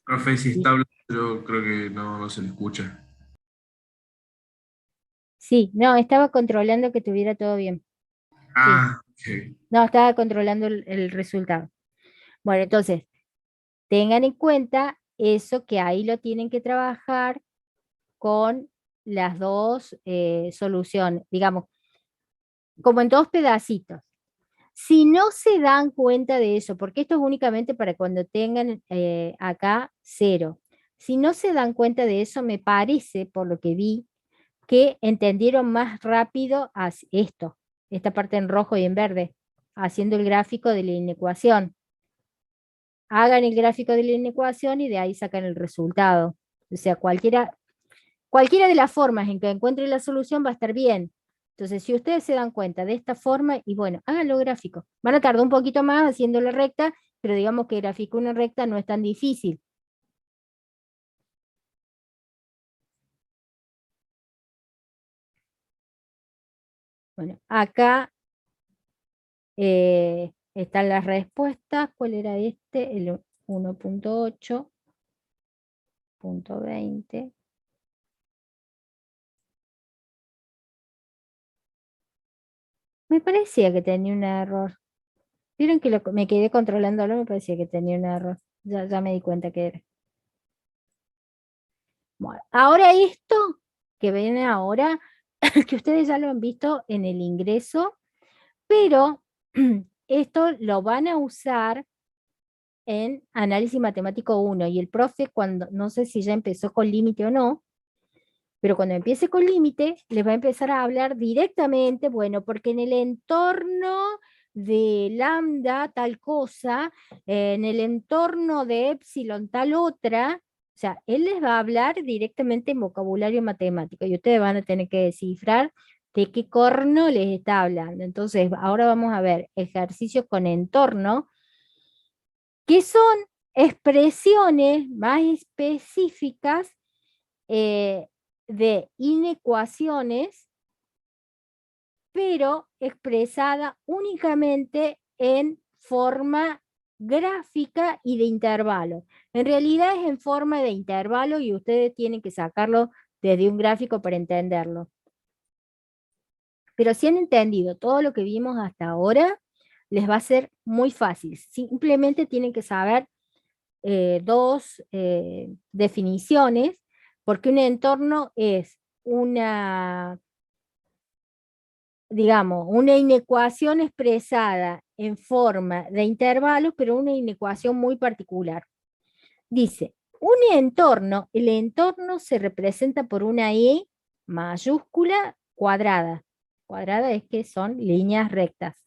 Profe, si Sí, está hablando, yo creo que no se le escucha. sí, no, estaba controlando que tuviera todo bien. Sí, Ah, ok. no, estaba controlando el resultado. Bueno, entonces, tengan en cuenta eso que ahí lo tienen que trabajar con las dos soluciones, digamos, como en dos pedacitos. Si no se dan cuenta de eso, porque esto es únicamente para cuando tengan acá 0, si no se dan cuenta de eso, me parece, por lo que vi, que entendieron más rápido esta parte en rojo y en verde, haciendo el gráfico de la inecuación. Hagan el gráfico de la inecuación y de ahí sacan el resultado. O sea, cualquiera de las formas en que encuentren la solución va a estar bien. Entonces, si ustedes se dan cuenta de esta forma, y bueno, háganlo gráfico. Van a tardar un poquito más haciéndolo recta, pero digamos que graficar una recta no es tan difícil. Bueno, acá están las respuestas. ¿Cuál era este? El 1.8.20. Me parecía que tenía un error. Vieron que me quedé controlándolo, me parecía que tenía un error. Ya me di cuenta que era. Bueno, ahora esto que viene ahora, que ustedes ya lo han visto en el ingreso, pero esto lo van a usar en análisis matemático 1 y el profe cuando, no sé si ya empezó con límite o no, pero cuando empiece con límite les va a empezar a hablar directamente, bueno, porque en el entorno de lambda tal cosa, en el entorno de epsilon tal otra, o sea, él les va a hablar directamente en vocabulario matemático y ustedes van a tener que descifrar de qué corno les está hablando. Entonces, ahora vamos a ver ejercicios con entorno, que son expresiones más específicas eh, de inecuaciones, pero expresada únicamente en forma gráfica y de intervalo. En realidad es en forma de intervalo y ustedes tienen que sacarlo desde un gráfico para entenderlo. Pero si han entendido todo lo que vimos hasta ahora, les va a ser muy fácil. Simplemente tienen que saber dos definiciones, porque un entorno es digamos, una inecuación expresada en forma de intervalos, pero una inecuación muy particular. Dice, el entorno se representa por una E mayúscula cuadrada. Cuadrada es que son líneas rectas.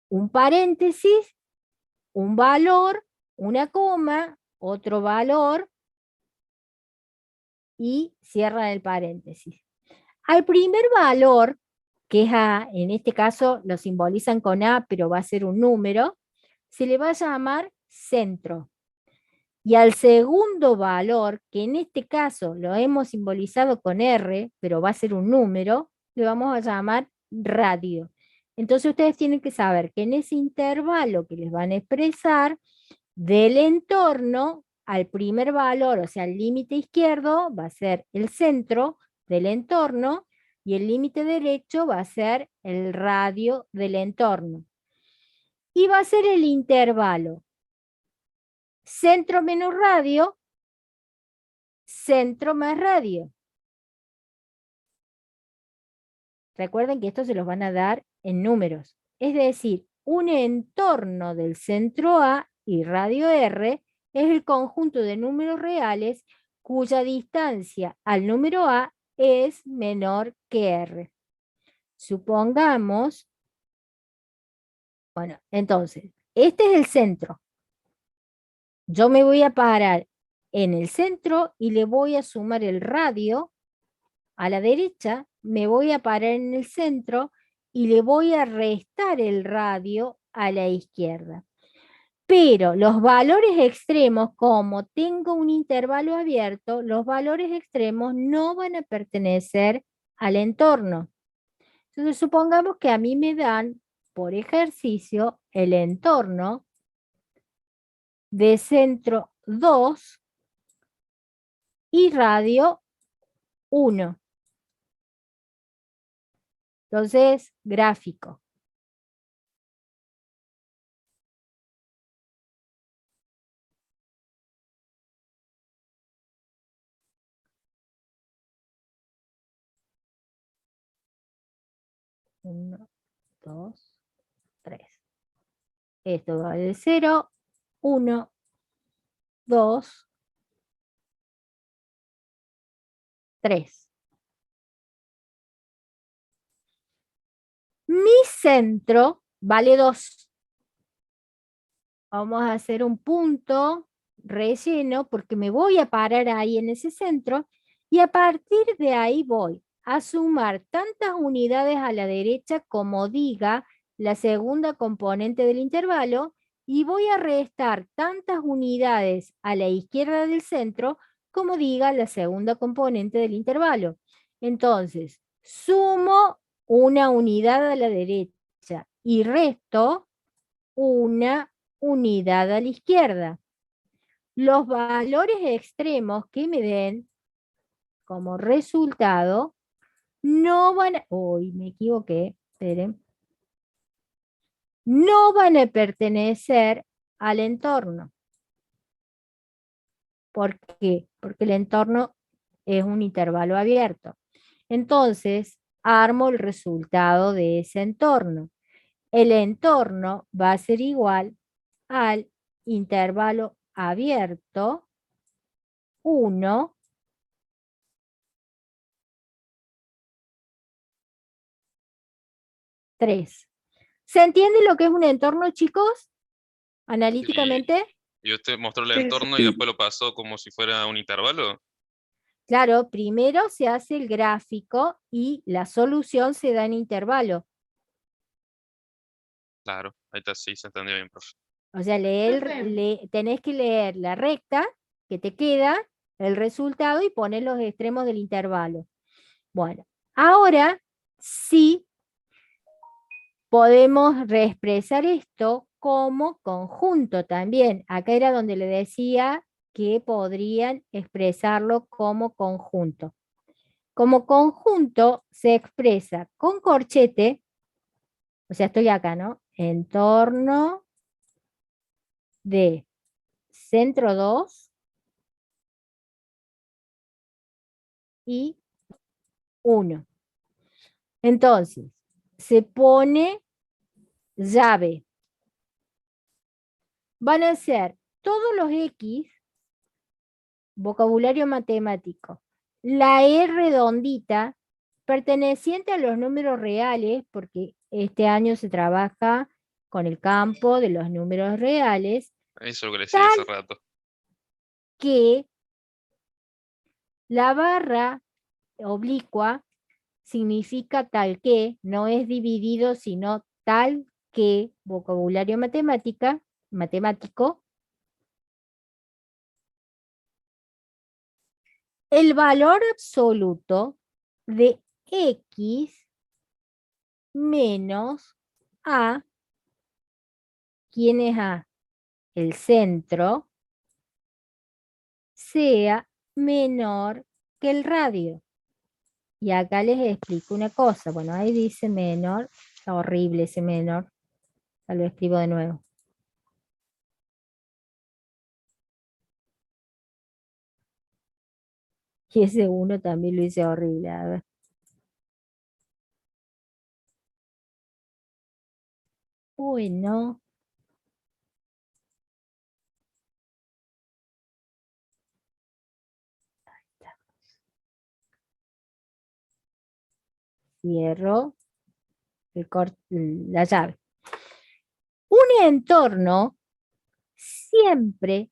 Un paréntesis, un valor, una coma, otro valor y cierran el paréntesis. Al primer valor, que es A, en este caso lo simbolizan con A, pero va a ser un número, se le va a llamar centro. Y al segundo valor, que en este caso lo hemos simbolizado con R, pero va a ser un número, le vamos a llamar radio. Entonces ustedes tienen que saber que en ese intervalo que les van a expresar, del entorno al primer valor, o sea, el límite izquierdo va a ser el centro del entorno y el límite derecho va a ser el radio del entorno. Y va a ser el intervalo centro menos radio, centro más radio. Recuerden que esto se los van a dar en números. Es decir, un entorno del centro A y radio R es el conjunto de números reales cuya distancia al número A es menor que R. Supongamos, bueno, entonces, este es el centro. Yo me voy a parar en el centro y le voy a sumar el radio a la derecha, me voy a parar en el centro y le voy a restar el radio a la izquierda. Pero los valores extremos, como tengo un intervalo abierto, los valores extremos no van a pertenecer al entorno. Entonces supongamos que a mí me dan, por ejercicio, el entorno de centro 2 y radio 1. Entonces, gráfico. Uno, 2, 3. Esto va de 0, 1, 2, 3. Mi centro vale 2. Vamos a hacer un punto relleno porque me voy a parar ahí en ese centro y a partir de ahí voy a sumar tantas unidades a la derecha como diga la segunda componente del intervalo y voy a restar tantas unidades a la izquierda del centro como diga la segunda componente del intervalo. Entonces, sumo una unidad a la derecha y resto una unidad a la izquierda. Los valores extremos que me den como resultado no van a... Uy, me equivoqué, esperen. No van a pertenecer al entorno. ¿Por qué? Porque el entorno es un intervalo abierto. Entonces, armo el resultado de ese entorno. El entorno va a ser igual al intervalo abierto 1 3. ¿Se entiende lo que es un entorno, chicos? Analíticamente. Y usted mostró el Sí, entorno y después lo pasó como si fuera un intervalo. Claro, primero se hace el gráfico y la solución se da en intervalo. Claro, ahí está, sí, se entendió bien, profe. O sea, tenés que leer la recta que te queda, el resultado y poner los extremos del intervalo. Bueno, ahora sí podemos reexpresar esto como conjunto también. Acá era donde le decía que podrían expresarlo como conjunto. Como conjunto se expresa con corchete, o sea, estoy acá, ¿no? Entorno de centro 2 y 1. Entonces, se pone llave. Van a ser todos los X, vocabulario matemático, la E redondita, perteneciente a los números reales, porque este año se trabaja con el campo de los números reales, Eso es lo que le decía hace rato. que la barra oblicua significa tal que, no es dividido, sino tal que, vocabulario matemático, el valor absoluto de X menos A, ¿quién es A? El centro, sea menor que el radio. Y acá les explico una cosa. Bueno, ahí dice menor. Está horrible ese menor. Ya lo escribo de nuevo. Y ese uno también lo hice horrible. A ver. Uy, no. Cierro la llave. Un entorno siempre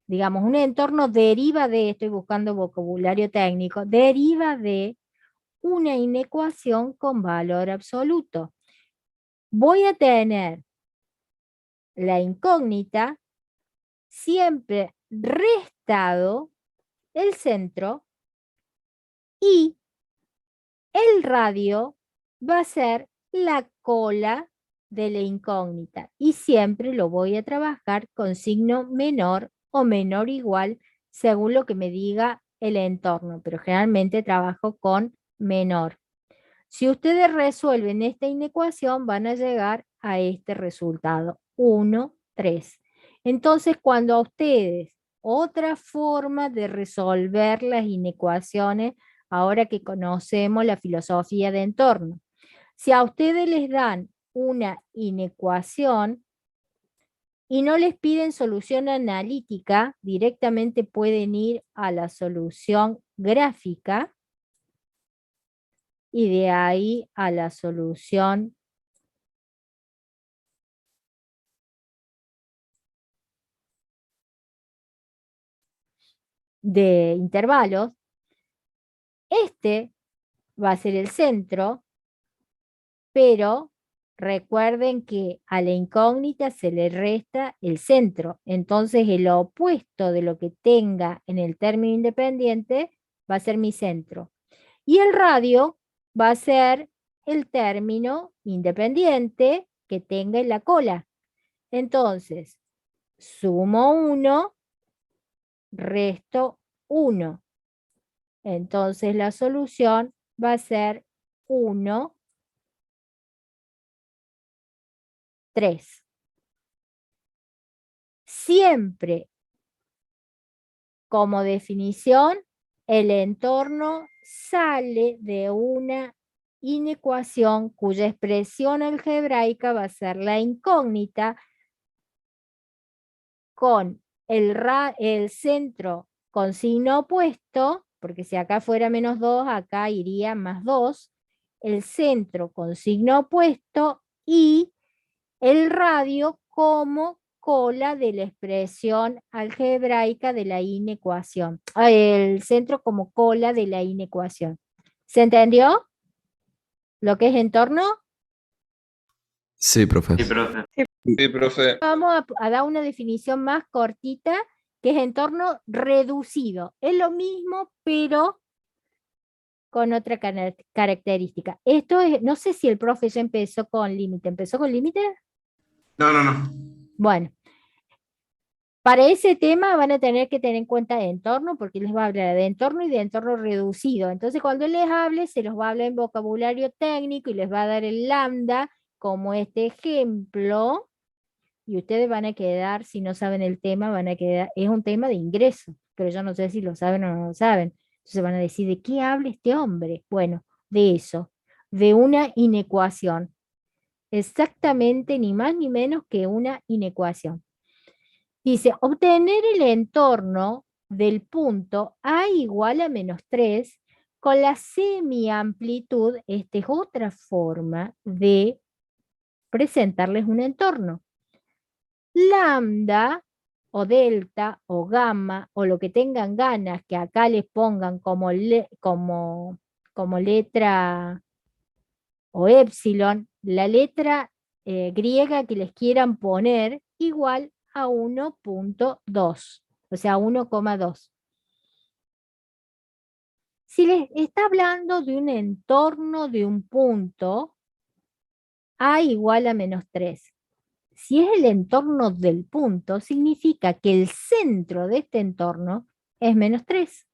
digamos, un entorno deriva de, estoy buscando vocabulario técnico, deriva de una inecuación con valor absoluto. Voy a tener la incógnita siempre restado el centro y el radio va a ser la cola de la incógnita y siempre lo voy a trabajar con signo menor o menor igual según lo que me diga el entorno, pero generalmente trabajo con menor. Si ustedes resuelven esta inecuación van a llegar a este resultado, 1, 3. Entonces, cuando a ustedes otra forma de resolver las inecuaciones, ahora que conocemos la filosofía de entorno, si a ustedes les dan una inecuación y no les piden solución analítica, directamente pueden ir a la solución gráfica y de ahí a la solución de intervalos. Este va a ser el centro, pero recuerden que a la incógnita se le resta el centro. Entonces el opuesto de lo que tenga en el término independiente va a ser mi centro. Y el radio va a ser el término independiente que tenga en la cola. Entonces, sumo 1, resto 1. Entonces la solución va a ser 1, 3. Siempre como definición, el entorno sale de una inecuación cuya expresión algebraica va a ser la incógnita con el centro con signo opuesto, porque si acá fuera -2, acá iría +2, el centro con signo opuesto y el radio como cola de la expresión algebraica de la inecuación. El centro como cola de la inecuación. ¿Se entendió lo que es entorno? Sí, profe. Sí, profe. Sí, profe. Vamos a dar una definición más cortita, que es entorno reducido. Es lo mismo, pero con otra característica. Esto es, no sé si el profe ya empezó con límite. ¿Empezó con límite? No. Bueno, para ese tema van a tener que tener en cuenta de entorno, porque les va a hablar de entorno y de entorno reducido. Entonces, cuando les hable, se los va a hablar en vocabulario técnico y les va a dar el lambda como este ejemplo. Y ustedes van a quedar, si no saben el tema, van a quedar, es un tema de ingreso, pero yo no sé si lo saben o no lo saben. Entonces van a decir, ¿de qué habla este hombre? Bueno, de eso, de una inecuación. Exactamente, ni más ni menos que una inecuación. Dice, obtener el entorno del punto A igual a -3 con la semiamplitud. Esta es otra forma de presentarles un entorno. Lambda o delta o gamma o lo que tengan ganas que acá les pongan como letra o épsilon, la letra griega que les quieran poner igual a 1.2, o sea 1,2. Si les está hablando de un entorno de un punto, A igual a -3. Si es el entorno del punto, significa que el centro de este entorno es -3.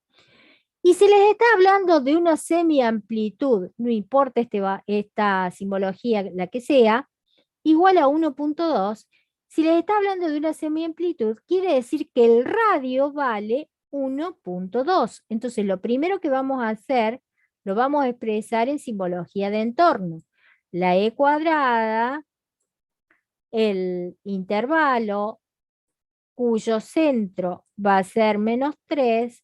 Y si les está hablando de una semiamplitud, no importa esta simbología, la que sea, igual a 1.2, si les está hablando de una semiamplitud, quiere decir que el radio vale 1.2. Entonces, lo primero que vamos a hacer, lo vamos a expresar en simbología de entorno. La E cuadrada, el intervalo, cuyo centro va a ser -3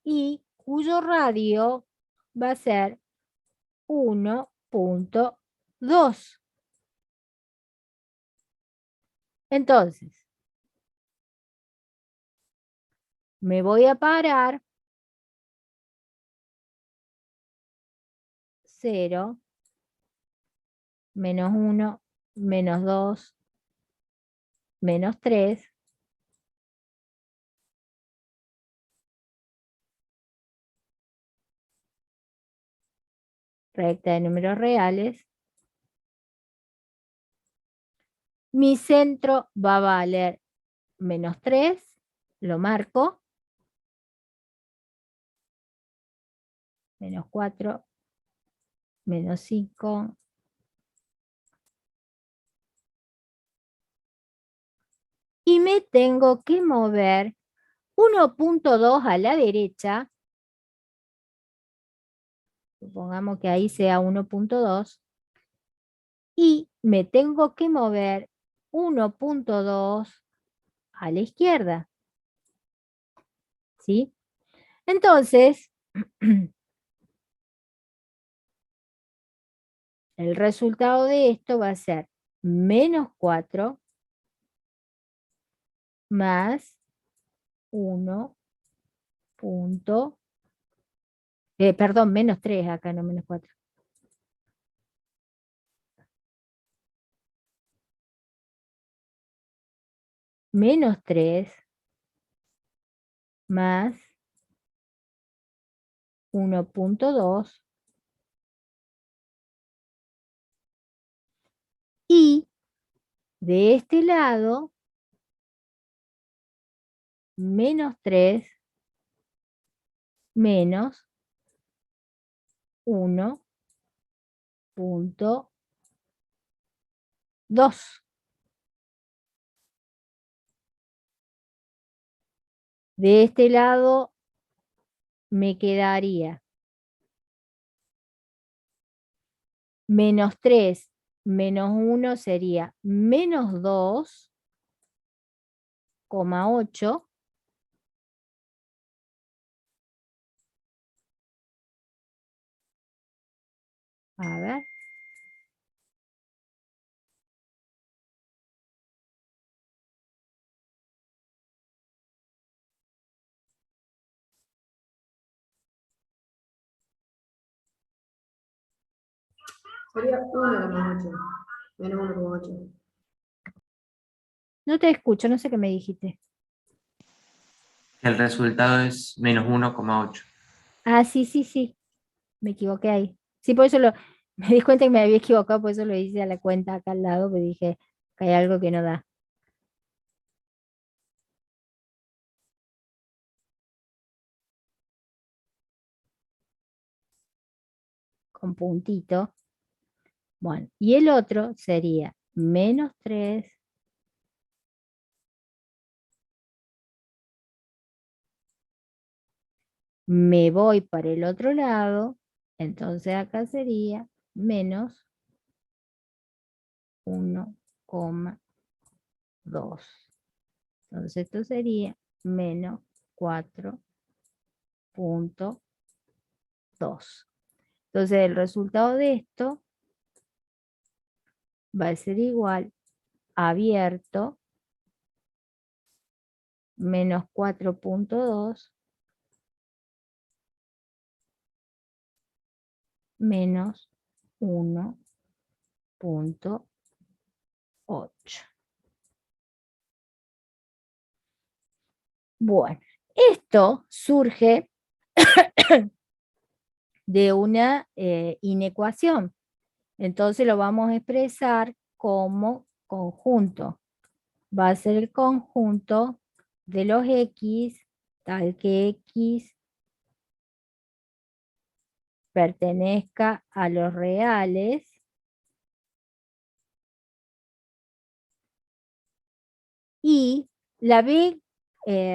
y cuyo radio va a ser 1.2. Entonces, me voy a parar 0, -1, -2, -3. Recta de números reales. Mi centro va a valer -3, lo marco. -4, -5. Y me tengo que mover 1.2 a la derecha. Supongamos que ahí sea 1.2. Y me tengo que mover 1.2 a la izquierda. ¿Sí? Entonces, el resultado de esto va a ser -4 más 1 punto, perdón, -3 acá, no -4. -3 más 1.2 y de este lado -3 menos 1.2. De este lado me quedaría -3 menos 1 sería -2,8. A ver. Sería 1,8. Menos 1,8. No te escucho, no sé qué me dijiste. El resultado es -1,8. Ah, sí, sí, sí. Me equivoqué ahí. Sí, por eso me di cuenta que me había equivocado, por eso lo hice a la cuenta acá al lado, pero dije que hay algo que no da. Con puntito. Bueno, y el otro sería -3 me voy para el otro lado, entonces acá sería menos 1,2. Entonces esto sería menos 4.2. Entonces el resultado de esto va a ser igual a abierto menos 4.2 menos 1.8. Bueno, esto surge de una inecuación. Entonces lo vamos a expresar como conjunto. Va a ser el conjunto de los x, tal que x pertenezca a los reales y la b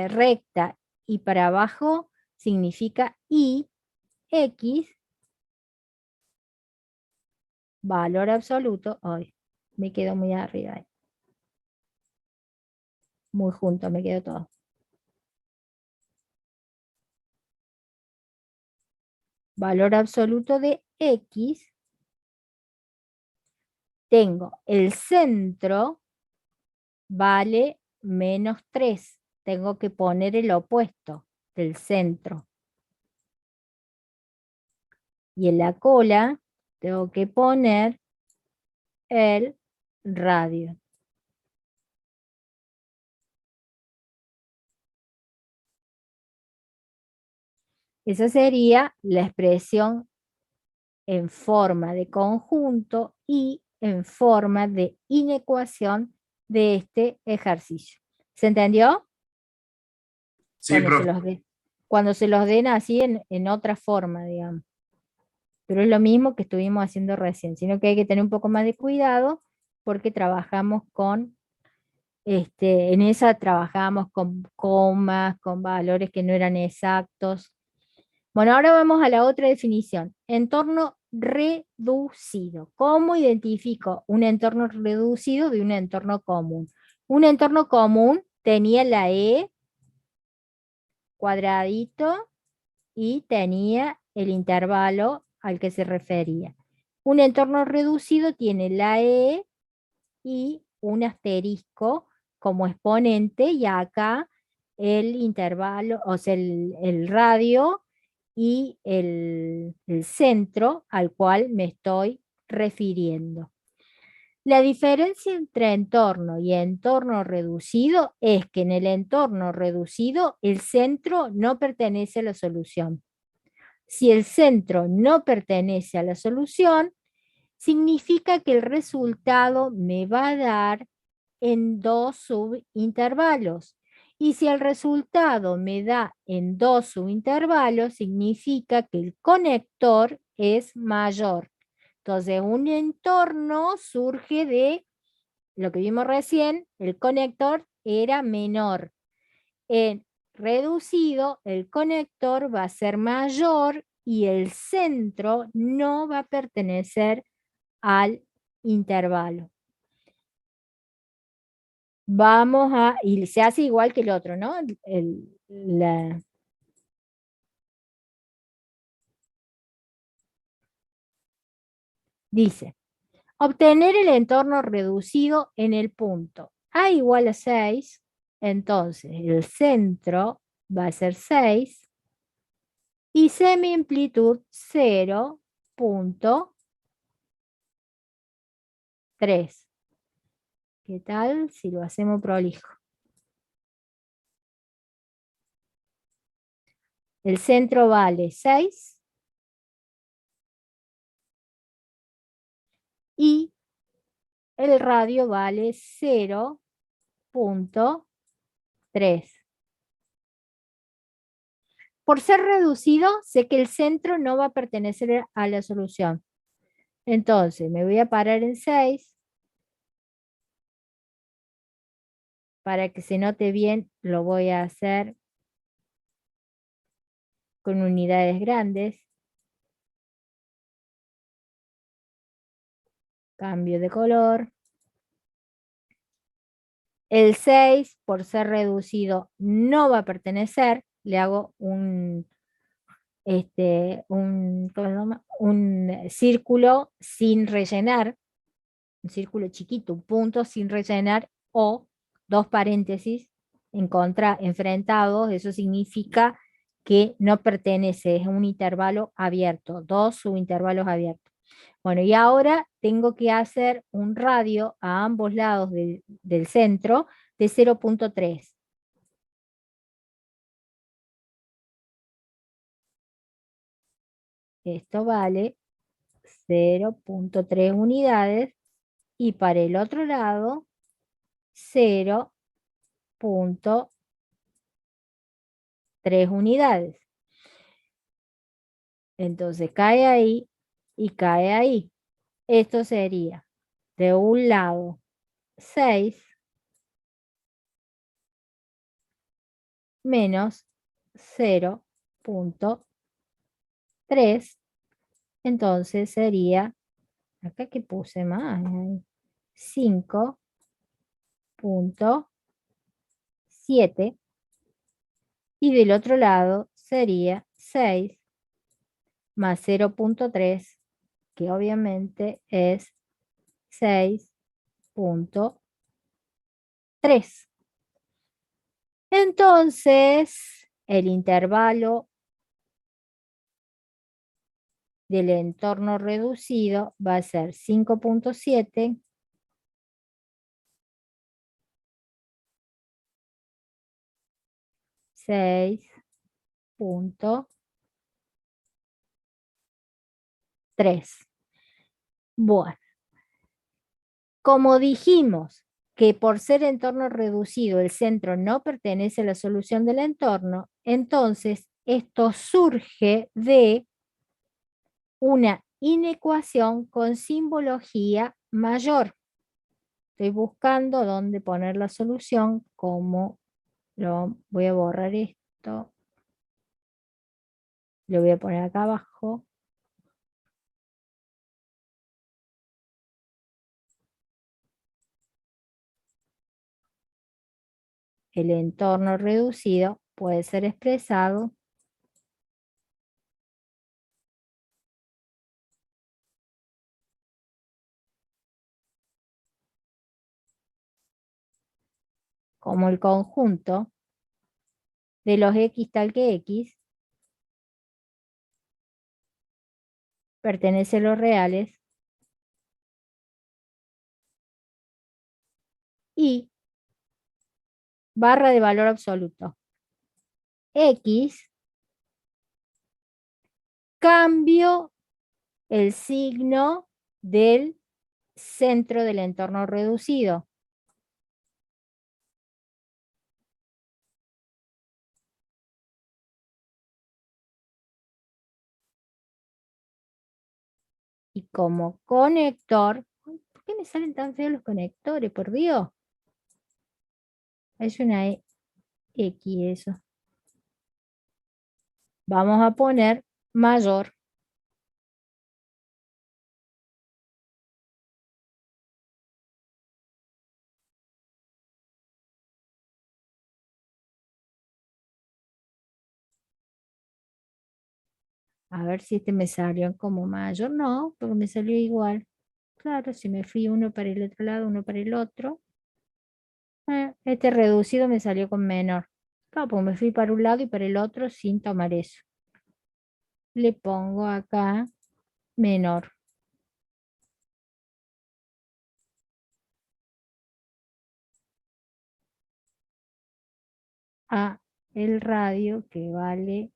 recta y para abajo significa y x, valor absoluto. Ay, me quedo muy arriba. Muy junto, me quedo todo. Valor absoluto de x. Tengo el centro vale menos 3. Tengo que poner el opuesto del centro. Y en la cola tengo que poner el radio. Esa sería la expresión en forma de conjunto y en forma de inecuación de este ejercicio. ¿Se entendió? Sí, Cuando se los den así en otra forma, digamos. Pero es lo mismo que estuvimos haciendo recién, sino que hay que tener un poco más de cuidado porque trabajamos con, en esa trabajamos con comas, con valores que no eran exactos. Bueno, ahora vamos a la otra definición. Entorno reducido. ¿Cómo identifico un entorno reducido de un entorno común? Un entorno común tenía la E cuadradito y tenía el intervalo al que se refería. Un entorno reducido tiene la E y un asterisco como exponente y acá el intervalo, o sea, el radio y el centro al cual me estoy refiriendo. La diferencia entre entorno y entorno reducido es que en el entorno reducido el centro no pertenece a la solución. Si el centro no pertenece a la solución, significa que el resultado me va a dar en dos subintervalos. Y si el resultado me da en dos subintervalos, significa que el conector es mayor. Entonces, un entorno surge de lo que vimos recién, el conector era menor. En reducido, el conector va a ser mayor y el centro no va a pertenecer al intervalo. Vamos a, y se hace igual que el otro, ¿no? Dice, obtener el entorno reducido en el punto A igual a 6, entonces el centro va a ser 6 y semi-amplitud 0.3. ¿Qué tal si lo hacemos prolijo? El centro vale 6 y el radio vale 0.3. Por ser reducido, sé que el centro no va a pertenecer a la solución. Entonces, me voy a parar en 6. Para que se note bien, lo voy a hacer con unidades grandes. Cambio de color. El 6, por ser reducido, no va a pertenecer. Le hago un círculo sin rellenar. Un círculo chiquito, un punto sin rellenar o dos paréntesis enfrentados. Eso significa que no pertenece, es un intervalo abierto, dos subintervalos abiertos. Bueno, y ahora tengo que hacer un radio a ambos lados del centro de 0.3. esto vale 0.3 unidades y para el otro lado 0.3 unidades. Entonces cae ahí y cae ahí. Esto sería de un lado 6 menos 0.3. Entonces sería, acá que puse más, 5.7. Y del otro lado sería 6 más 0.3, que obviamente es 6.3. Entonces, el intervalo del entorno reducido va a ser 5.7 6.3. Bueno, como dijimos que por ser entorno reducido el centro no pertenece a la solución del entorno, entonces esto surge de una inecuación con simbología mayor. Estoy buscando dónde poner la solución, como lo voy a borrar esto, lo voy a poner acá abajo. El entorno reducido puede ser expresado como el conjunto de los x tal que x pertenece a los reales y barra de valor absoluto. X, cambio el signo del centro del entorno reducido. Y como conector, ¿por qué me salen tan feos los conectores? Por Dios. Es una X eso. Vamos a poner mayor. A ver si este me salió como mayor. No, porque me salió igual. Claro, si me fui uno para el otro lado, uno para el otro. Este reducido me salió con menor. Claro, porque me fui para un lado y para el otro sin tomar eso. Le pongo acá menor. A el radio que vale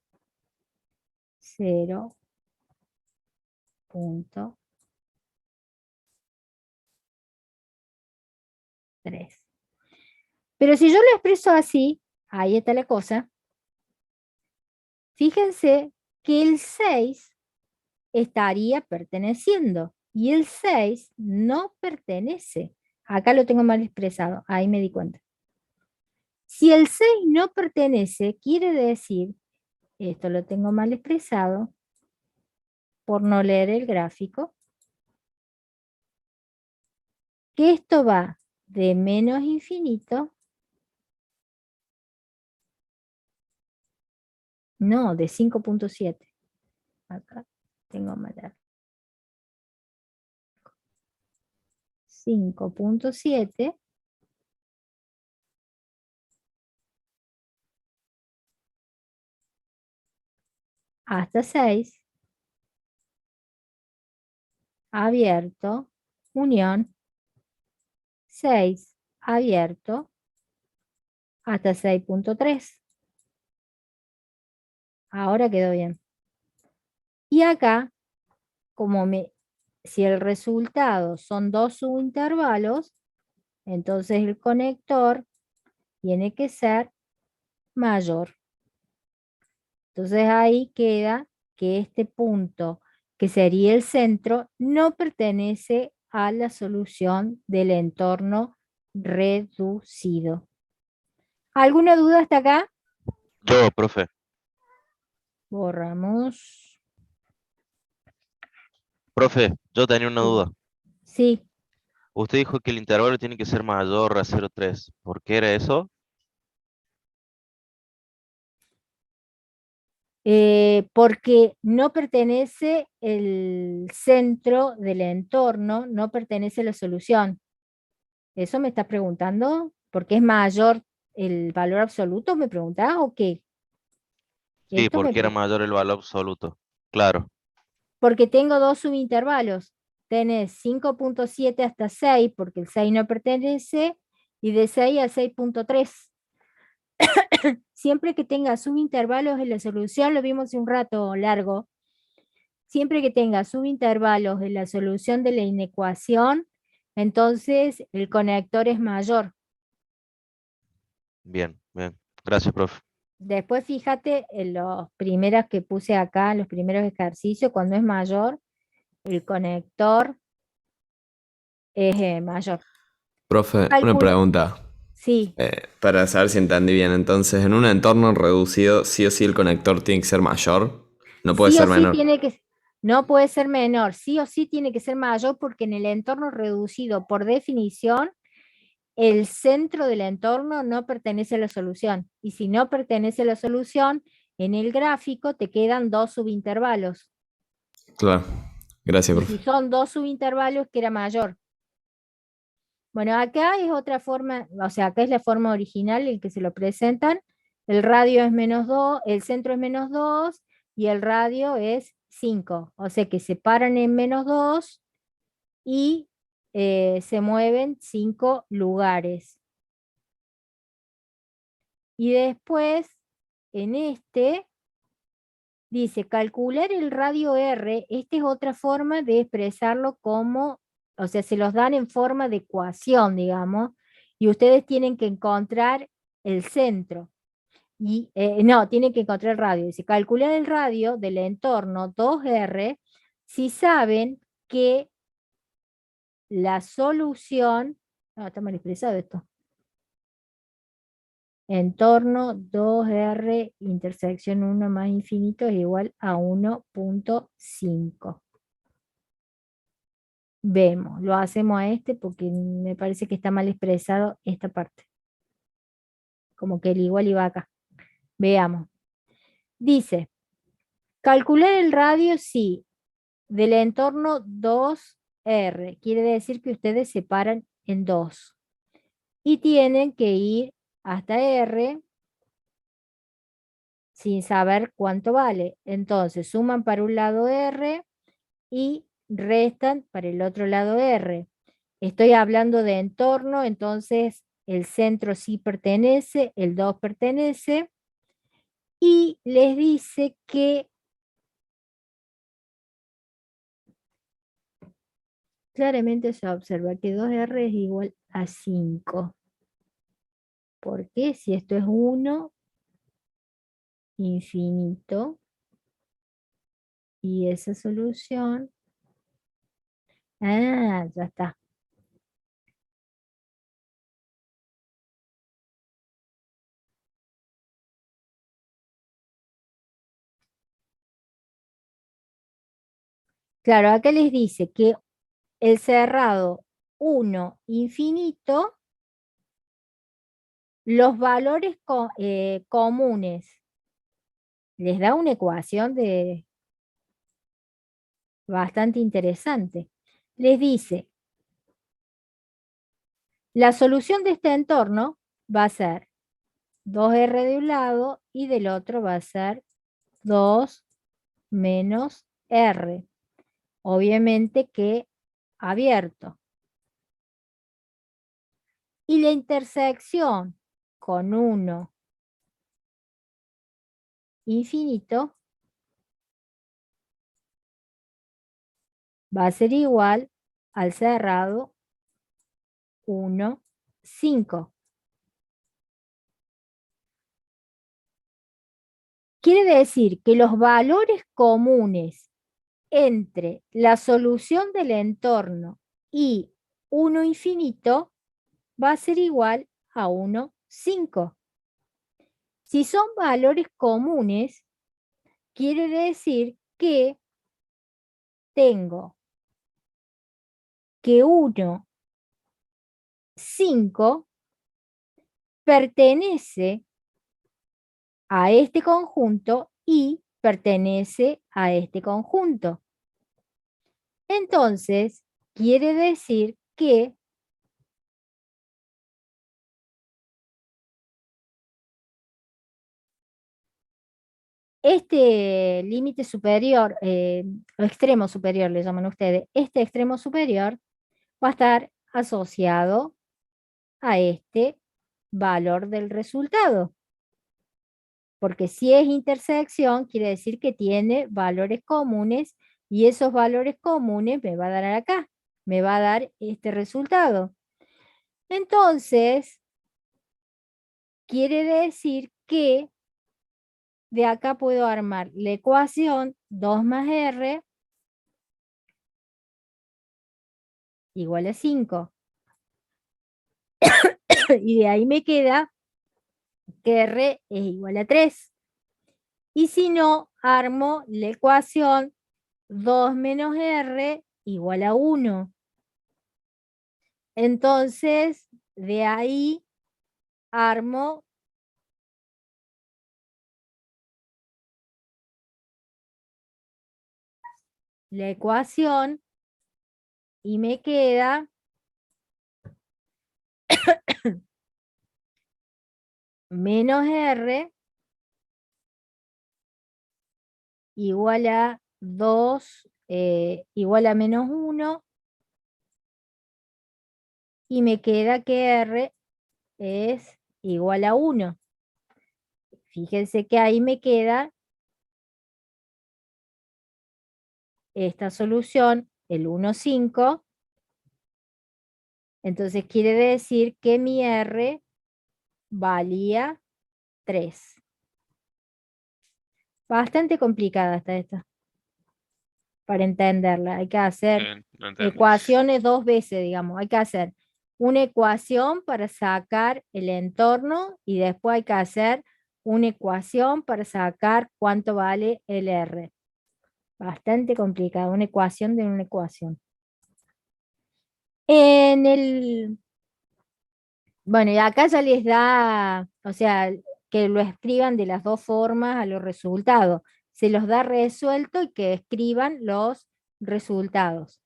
0.3. Pero si yo lo expreso así, ahí está la cosa. Fíjense que el 6 estaría perteneciendo y el 6 no pertenece. Acá lo tengo mal expresado, ahí me di cuenta. Si el 6 no pertenece, quiere decir, esto lo tengo mal expresado por no leer el gráfico, que esto va de menos infinito, no, de 5.7. Acá tengo mal. 5.7 hasta 6, abierto, unión, 6, abierto, hasta 6.3. Ahora quedó bien. Y acá, si el resultado son dos subintervalos, entonces el conector tiene que ser mayor. Entonces ahí queda que este punto, que sería el centro, no pertenece a la solución del entorno reducido. ¿Alguna duda hasta acá? Yo, profe. Borramos. Profe, yo tenía una duda. Sí. Usted dijo que el intervalo tiene que ser mayor a 0,3. ¿Por qué era eso? Porque no pertenece el centro del entorno, no pertenece a la solución. ¿Eso me estás preguntando? ¿Por qué es mayor el valor absoluto? ¿Me preguntás o qué? Sí, Esto me porque era pre- mayor el valor absoluto. Claro. Porque tengo dos subintervalos. Tenés 5.7 hasta 6, porque el 6 no pertenece, y de 6 a 6.3. Siempre que tenga subintervalos en la solución, lo vimos hace un rato largo, siempre que tenga subintervalos en la solución de la inecuación, entonces el conector es mayor. Bien, bien. Gracias, profe. Después fíjate en los primeros que puse acá, en los primeros ejercicios, cuando es mayor, el conector es mayor. Profe, una Calcula, pregunta. sí, Para saber si entendí bien. Entonces, en un entorno reducido, sí o sí el conector tiene que ser mayor. No puede sí o ser sí menor. tiene que, no puede ser menor, sí o sí tiene que ser mayor porque en el entorno reducido, por definición, el centro del entorno no pertenece a la solución. Y si no pertenece a la solución, en el gráfico te quedan dos subintervalos. Claro. Gracias, Y profe. si son dos subintervalos, que era mayor. Bueno, acá es otra forma, o sea, acá es la forma original en que se lo presentan. El radio es -2, el centro es -2 y el radio es 5. O sea que se paran en -2 y se mueven 5 lugares. Y después, en este, dice calcular el radio R. Esta es otra forma de expresarlo como, o sea, se los dan en forma de ecuación, digamos, y ustedes tienen que encontrar el centro. Y, no, tienen que encontrar el radio. Dice calcular el radio del entorno 2R si saben que la solución, no, está mal expresado esto. Entorno 2R intersección 1 más infinito es igual a 1.5. Vemos, lo hacemos a este porque me parece que está mal expresado esta parte. Como que el igual iba acá. Veamos. Dice, calcular el radio sí, del entorno 2R. Quiere decir que ustedes separan en 2. Y tienen que ir hasta R sin saber cuánto vale. Entonces suman para un lado R y restan para el otro lado R. Estoy hablando de entorno, entonces el centro sí pertenece, el 2 pertenece, y les dice que claramente se observa que 2R es igual a 5. ¿Por qué? Si esto es 1 infinito y esa solución, ya está. Claro, acá les dice que el cerrado 1 infinito, los valores comunes, les da una ecuación bastante interesante. Les dice, la solución de este entorno va a ser 2R de un lado y del otro va a ser 2 menos R. Obviamente que abierto. Y la intersección con 1 infinito va a ser igual al cerrado 1, 5. Quiere decir que los valores comunes entre la solución del entorno y 1 infinito va a ser igual a 1, 5. Si son valores comunes, quiere decir que tengo que 1, 5 pertenece a este conjunto y pertenece a este conjunto. Entonces, quiere decir que este límite superior, o extremo superior le llaman ustedes, este extremo superior va a estar asociado a este valor del resultado. Porque si es intersección, quiere decir que tiene valores comunes y esos valores comunes me va a dar acá, me va a dar este resultado. Entonces, quiere decir que de acá puedo armar la ecuación 2 más R igual a 5. Y de ahí me queda que R es igual a 3. Y si no, armo la ecuación 2 menos R igual a 1. Entonces, de ahí armo la ecuación y me queda menos R igual a 2, igual a menos 1, y me queda que R es igual a 1. Fíjense que ahí me queda esta solución, el 1, 5. Entonces quiere decir que mi R valía 3. Bastante complicada está esta, para entenderla. Hay que hacer Bien, lo entendí. ecuaciones 2 veces, digamos. Hay que hacer una ecuación para sacar el entorno y después hay que hacer una ecuación para sacar cuánto vale el R. Bastante complicada, una ecuación de una ecuación. Bueno, y acá ya les da, o sea, que lo escriban de las dos formas a los resultados. Se los da resuelto y que escriban los resultados.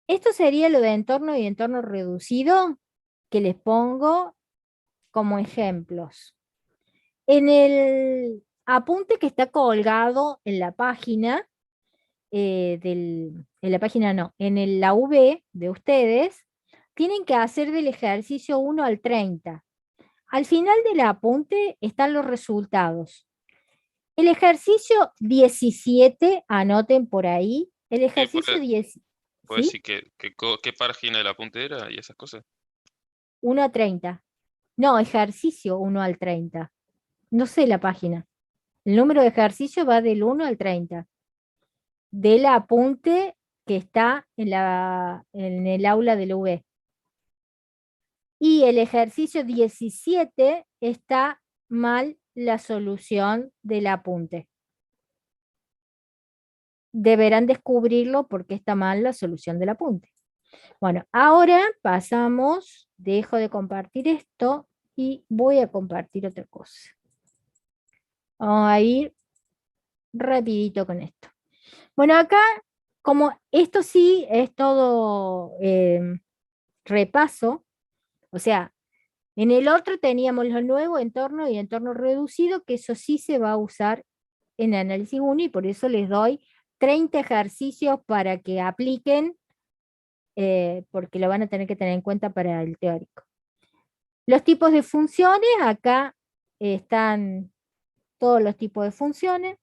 Esto sería lo de entorno y entorno reducido que les pongo como ejemplos. En el apunte que está colgado en la página, en la página no, en la V de ustedes, tienen que hacer del ejercicio 1 al 30. Al final del apunte están los resultados. El ejercicio 17, anoten por ahí, el ejercicio 10, ¿Puedes ¿sí? decir qué página del apunte era y esas cosas? 1 a 30. No, ejercicio 1 al 30. No sé la página. El número de ejercicio va del 1 al 30. Del apunte que está en el aula del UV. Y el ejercicio 17 está mal la solución del apunte. Deberán descubrirlo porque está mal la solución del apunte. Bueno, ahora pasamos, dejo de compartir esto y voy a compartir otra cosa. Vamos a ir rapidito con esto. Bueno, acá, como esto sí es todo repaso, o sea, en el otro teníamos lo nuevo, entorno y entorno reducido, que eso sí se va a usar en análisis 1 y por eso les doy 30 ejercicios para que apliquen, porque lo van a tener que tener en cuenta para el teórico. Los tipos de funciones, acá están todos los tipos de funciones.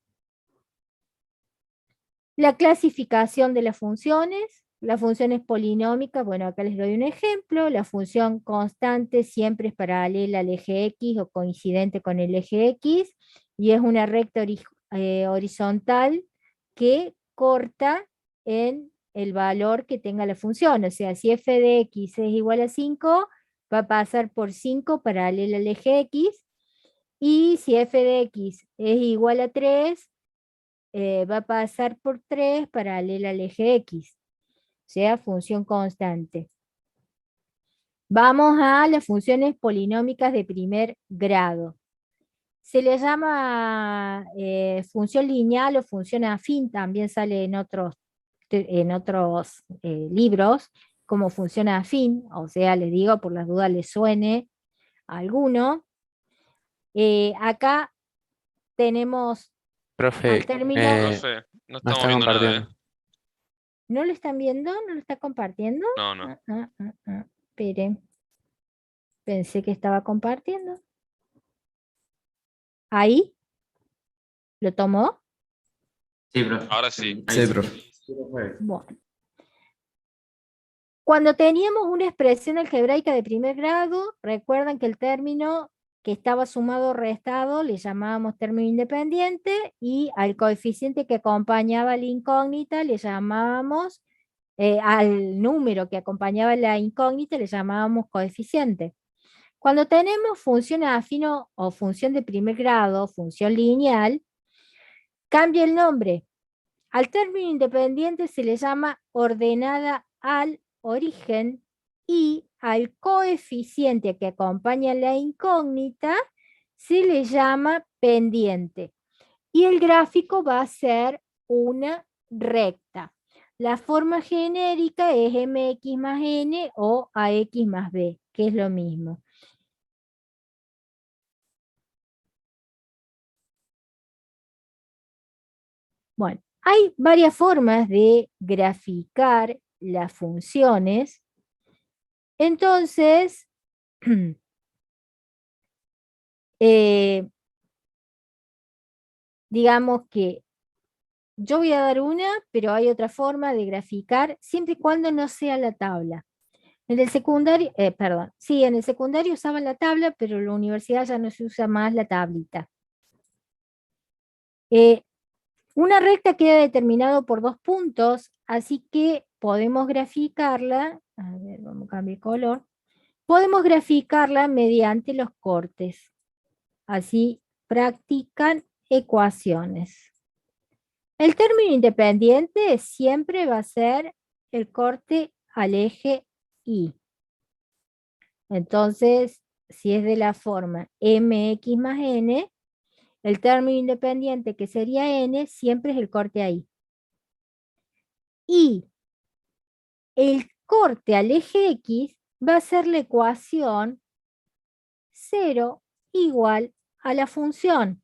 La clasificación de las funciones polinómicas, bueno, acá les doy un ejemplo. La función constante siempre es paralela al eje X o coincidente con el eje X, y es una recta horizontal que corta en el valor que tenga la función. O sea, si f de x es igual a 5, va a pasar por 5 paralela al eje X, y si f de x es igual a 3, va a pasar por 3 paralela al eje X, o sea, función constante. Vamos a las funciones polinómicas de primer grado. Se le llama función lineal o función afín, también sale en otros libros como función afín, o sea, les digo por las dudas les suene a alguno. Acá tenemos Profe, al término... Profe, no no estamos está viendo nada, compartiendo. ¿No lo están viendo? ¿No lo está compartiendo? No, no. Esperen. Pensé que estaba compartiendo. ¿Ahí? ¿Lo tomó? Sí, profe. Ahora sí. Ahí Sí, profe. Bueno. Cuando teníamos una expresión algebraica de primer grado, recuerdan que el término que estaba sumado o restado le llamábamos término independiente, y al coeficiente que acompañaba la incógnita le llamábamos, al número que acompañaba la incógnita le llamábamos coeficiente. Cuando tenemos función afín o función de primer grado, función lineal, cambia el nombre. Al término independiente se le llama ordenada al origen, y al coeficiente que acompaña la incógnita se le llama pendiente. Y el gráfico va a ser una recta. La forma genérica es mx más n o ax más b, que es lo mismo. Bueno, hay varias formas de graficar las funciones. Entonces, digamos que yo voy a dar una, pero hay otra forma de graficar, siempre y cuando no sea la tabla. En el secundario, perdón, sí, en el secundario usaban la tabla, pero en la universidad ya no se usa más la tablita. Una recta queda determinada por 2 puntos, así que podemos graficarla, a ver, vamos a cambiar color, podemos graficarla mediante los cortes. Así practican ecuaciones. El término independiente siempre va a ser el corte al eje Y. Entonces, si es de la forma mx más n, el término independiente, que sería n, siempre es el corte ahí. Y el corte al eje X va a ser la ecuación 0 igual a la función.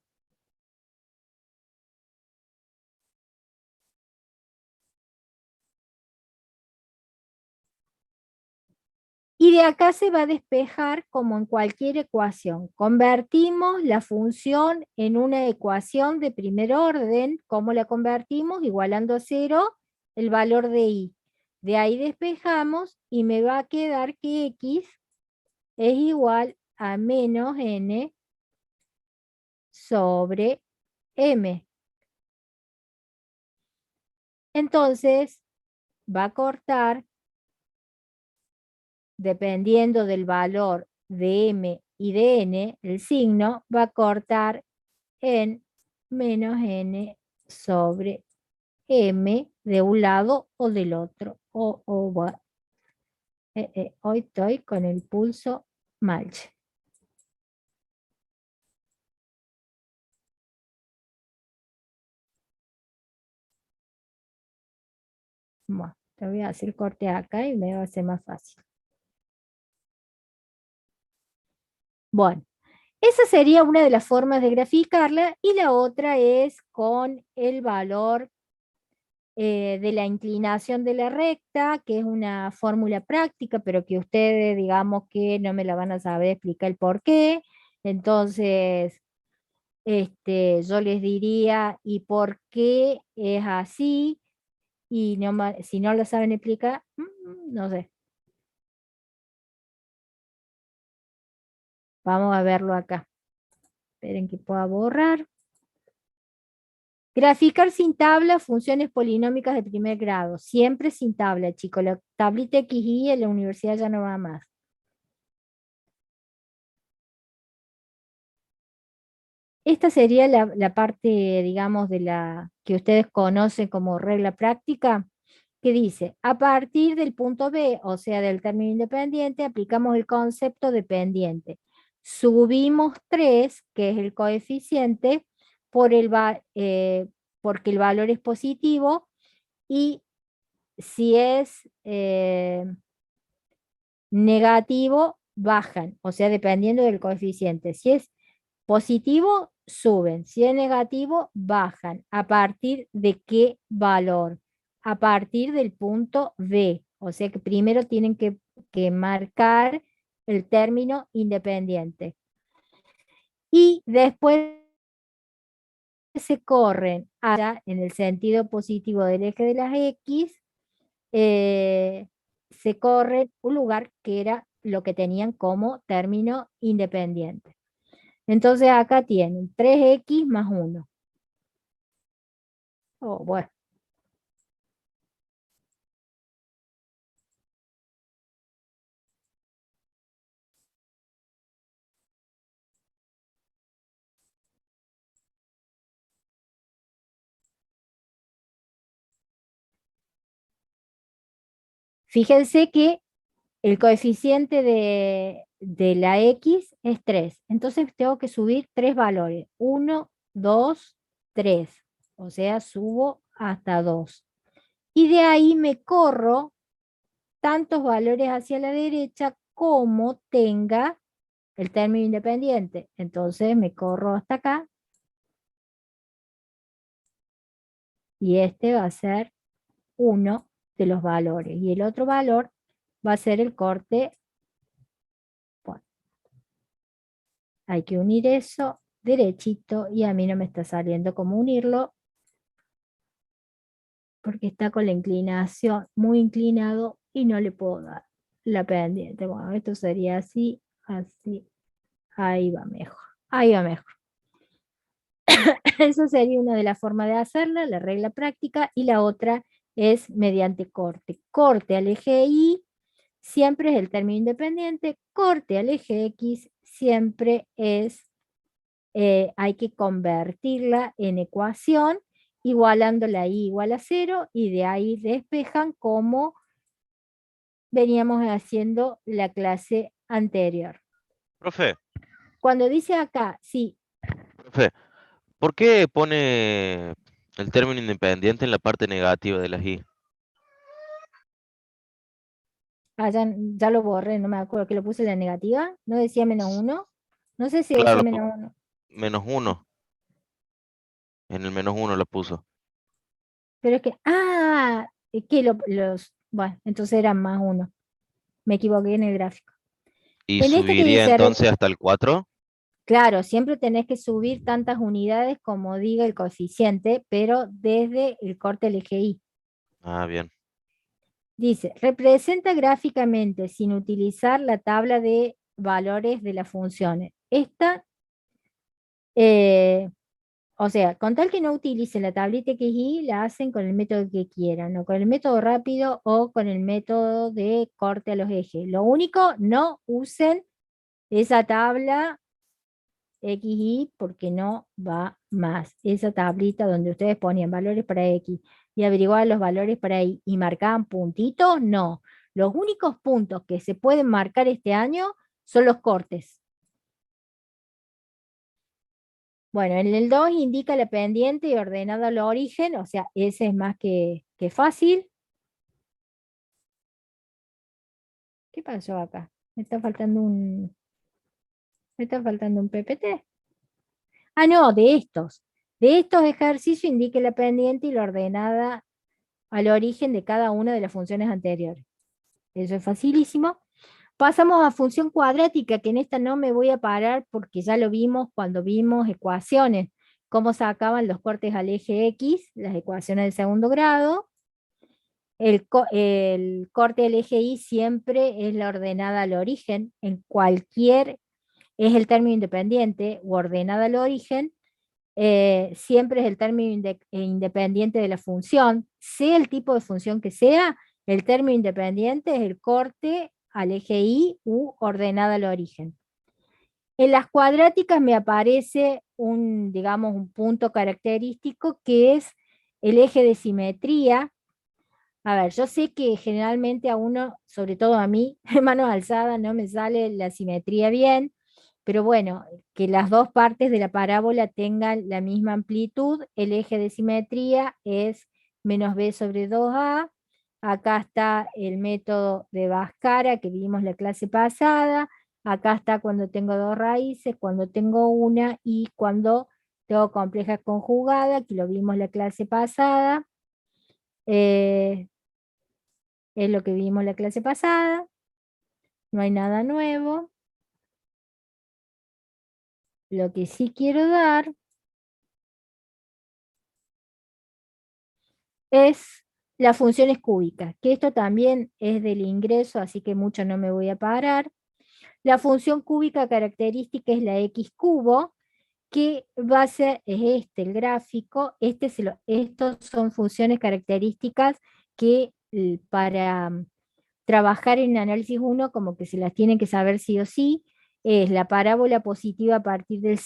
Y de acá se va a despejar como en cualquier ecuación. Convertimos la función en una ecuación de primer orden. ¿Cómo la convertimos? Igualando a 0 el valor de y. De ahí despejamos y me va a quedar que x es igual a menos n sobre m. Entonces va a cortar, dependiendo del valor de m y de n, el signo va a cortar en menos n sobre m de un lado o del otro. Hoy estoy con el pulso mal. Bueno, te voy a hacer corte acá y me va a ser más fácil. Bueno, esa sería una de las formas de graficarla, y la otra es con el valor de la inclinación de la recta, que es una fórmula práctica, pero que ustedes digamos que no me la van a saber explicar el por qué. Entonces, yo les diría, ¿y por qué es así? y si no lo saben explicar, no sé. Vamos a verlo acá. Esperen que pueda borrar. Graficar sin tabla funciones polinómicas de primer grado. Siempre sin tabla, chicos. La tablita XY en la universidad ya no va más. Esta sería la parte, digamos, de la que ustedes conocen como regla práctica, que dice, a partir del punto B, o sea, del término independiente, aplicamos el concepto dependiente. Subimos 3, que es el coeficiente, porque el valor es positivo, y si es negativo, bajan, o sea, dependiendo del coeficiente. Si es positivo, suben. Si es negativo, bajan. ¿A partir de qué valor? A partir del punto B. O sea que primero tienen que marcar el término independiente. Y después se corren allá en el sentido positivo del eje de las X, se corre un lugar que era lo que tenían como término independiente. Entonces acá tienen 3x más 1. Oh, bueno. Fíjense que el coeficiente de la X es 3. Entonces tengo que subir 3 valores. 1, 2, 3. O sea, subo hasta 2. Y de ahí me corro tantos valores hacia la derecha como tenga el término independiente. Entonces me corro hasta acá. Y este va a ser uno de los valores. Y el otro valor va a ser el corte. Bueno, hay que unir eso derechito y a mí no me está saliendo cómo unirlo porque está con la inclinación muy inclinado y no le puedo dar la pendiente. Bueno, esto sería así, así. Ahí va mejor. Ahí va mejor. Eso sería una de las formas de hacerla, la regla práctica, y la otra es mediante corte. Corte al eje Y siempre es el término independiente, corte al eje X siempre es, hay que convertirla en ecuación, igualando la Y igual a 0, y de ahí despejan como veníamos haciendo la clase anterior. Profe, Cuando dice acá, sí, profe, ¿por qué pone el término independiente en la parte negativa de las I? ya lo borré, no me acuerdo que lo puse en la negativa, no decía -1, no sé si decía Claro, -1, -1. En el -1 lo puso. pero es que, que bueno, entonces eran +1, me equivoqué en el gráfico. ¿Y En este que subiría dice, entonces hasta el 4? claro, siempre tenés que subir tantas unidades como diga el coeficiente, pero desde el corte LGI. Ah, bien. Dice, representa gráficamente sin utilizar la tabla de valores de las funciones. Esta, o sea, con tal que no utilicen la tablita XY, la hacen con el método que quieran, o con el método rápido o con el método de corte a los ejes. Lo único, no usen esa tabla XY porque no va más. Esa tablita donde ustedes ponían valores para X y averiguaban los valores para Y y marcaban puntitos, no. Los únicos puntos que se pueden marcar este año son los cortes. Bueno, en el 2 indica la pendiente y ordenado al origen, o sea, ese es más que fácil. ¿Qué pasó acá? Me está faltando un PPT. Ah, no, de estos. De estos ejercicios indique la pendiente y la ordenada al origen de cada una de las funciones anteriores. Eso es facilísimo. Pasamos a función cuadrática, que en esta no me voy a parar porque ya lo vimos cuando vimos ecuaciones, cómo sacaban los cortes al eje X, las ecuaciones de segundo grado. El corte del eje Y siempre es la ordenada al origen, es el término independiente o ordenada al origen, siempre es el término independiente de la función, sea el tipo de función que sea, el término independiente es el corte al eje Y u ordenada al origen. En las cuadráticas me aparece digamos, un punto característico que es el eje de simetría. A ver, yo sé que generalmente a uno, sobre todo a mí, manos alzadas, no me sale la simetría bien, pero bueno, que las dos partes de la parábola tengan la misma amplitud, el eje de simetría es menos b sobre 2a. Acá está el método de Bhaskara que vimos la clase pasada. Acá está cuando tengo dos raíces, cuando tengo una y cuando tengo complejas conjugadas, que lo vimos la clase pasada. Es lo que vimos la clase pasada. No hay nada nuevo. Lo que sí quiero dar es las funciones cúbicas, que esto también es del ingreso, así que mucho no me voy a parar. La función cúbica característica es la x cubo, que va a ser, es el gráfico, estos son funciones características que para trabajar en análisis 1 como que se las tienen que saber sí o sí, es la parábola positiva a partir del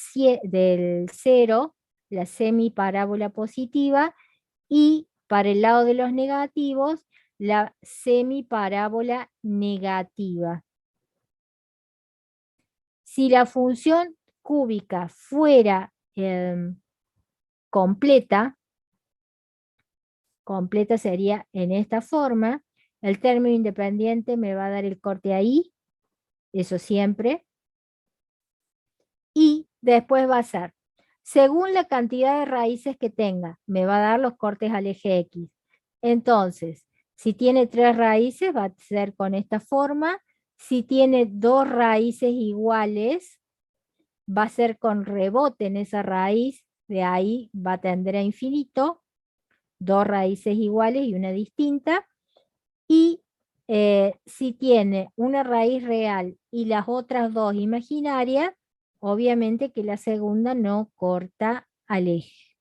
0, la semiparábola positiva, y para el lado de los negativos, la semiparábola negativa. Si la función cúbica fuera completa sería en esta forma, el término independiente me va a dar el corte ahí, eso siempre, y después va a ser, según la cantidad de raíces que tenga, me va a dar los cortes al eje X. Entonces, si tiene 3 raíces, va a ser con esta forma. Si tiene 2 raíces iguales, va a ser con rebote en esa raíz, de ahí va a tender a infinito, 2 raíces iguales y una distinta. Y si tiene una raíz real y las otras 2 imaginarias, obviamente que la segunda no corta al eje.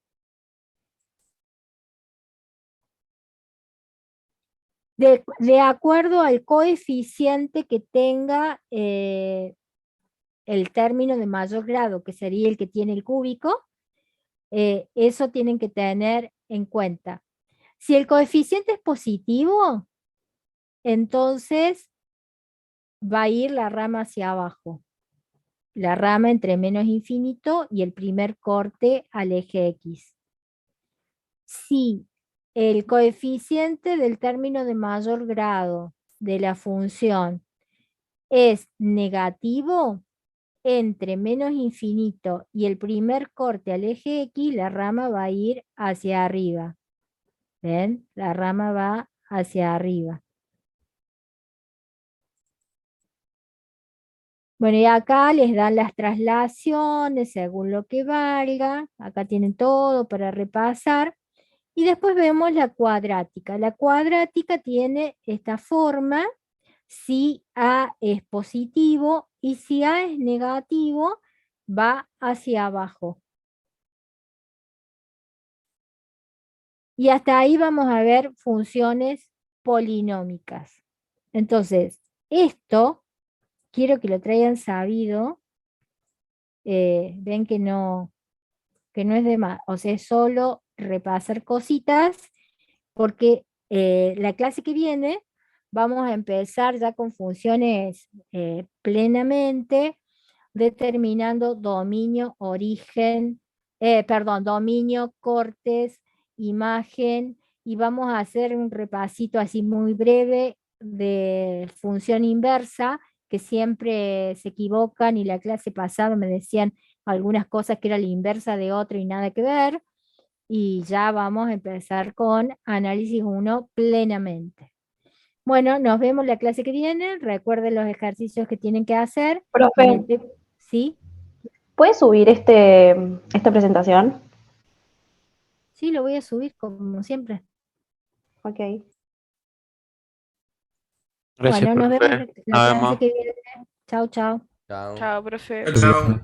De acuerdo al coeficiente que tenga el término de mayor grado, que sería el que tiene el cúbico, eso tienen que tener en cuenta. Si el coeficiente es positivo, entonces va a ir la rama hacia abajo. La rama entre menos infinito y el primer corte al eje X. Si el coeficiente del término de mayor grado de la función es negativo, entre menos infinito y el primer corte al eje X, la rama va a ir hacia arriba. ¿Ven? La rama va hacia arriba. Bueno, y acá les dan las traslaciones según lo que valga. Acá tienen todo para repasar. Y después vemos la cuadrática. La cuadrática tiene esta forma. Si A es positivo y si A es negativo, va hacia abajo. Y hasta ahí vamos a ver funciones polinómicas. Entonces, esto quiero que lo traigan sabido. Ven que no es de más, o sea, es solo repasar cositas, porque la clase que viene vamos a empezar ya con funciones plenamente, determinando dominio, origen, dominio, cortes, imagen, y vamos a hacer un repasito así muy breve de función inversa, que siempre se equivocan y la clase pasada me decían algunas cosas que era la inversa de otro y nada que ver, y ya vamos a empezar con análisis 1 plenamente. Bueno, nos vemos la clase que viene. Recuerden los ejercicios que tienen que hacer. Profe, ¿Sí? ¿puedes subir esta presentación? Sí, lo voy a subir como siempre. Ok. Gracias, Bueno, nos profe. vemos la Nada clase más. que viene. Chao, chao. Chao. Chao, profe. Chao.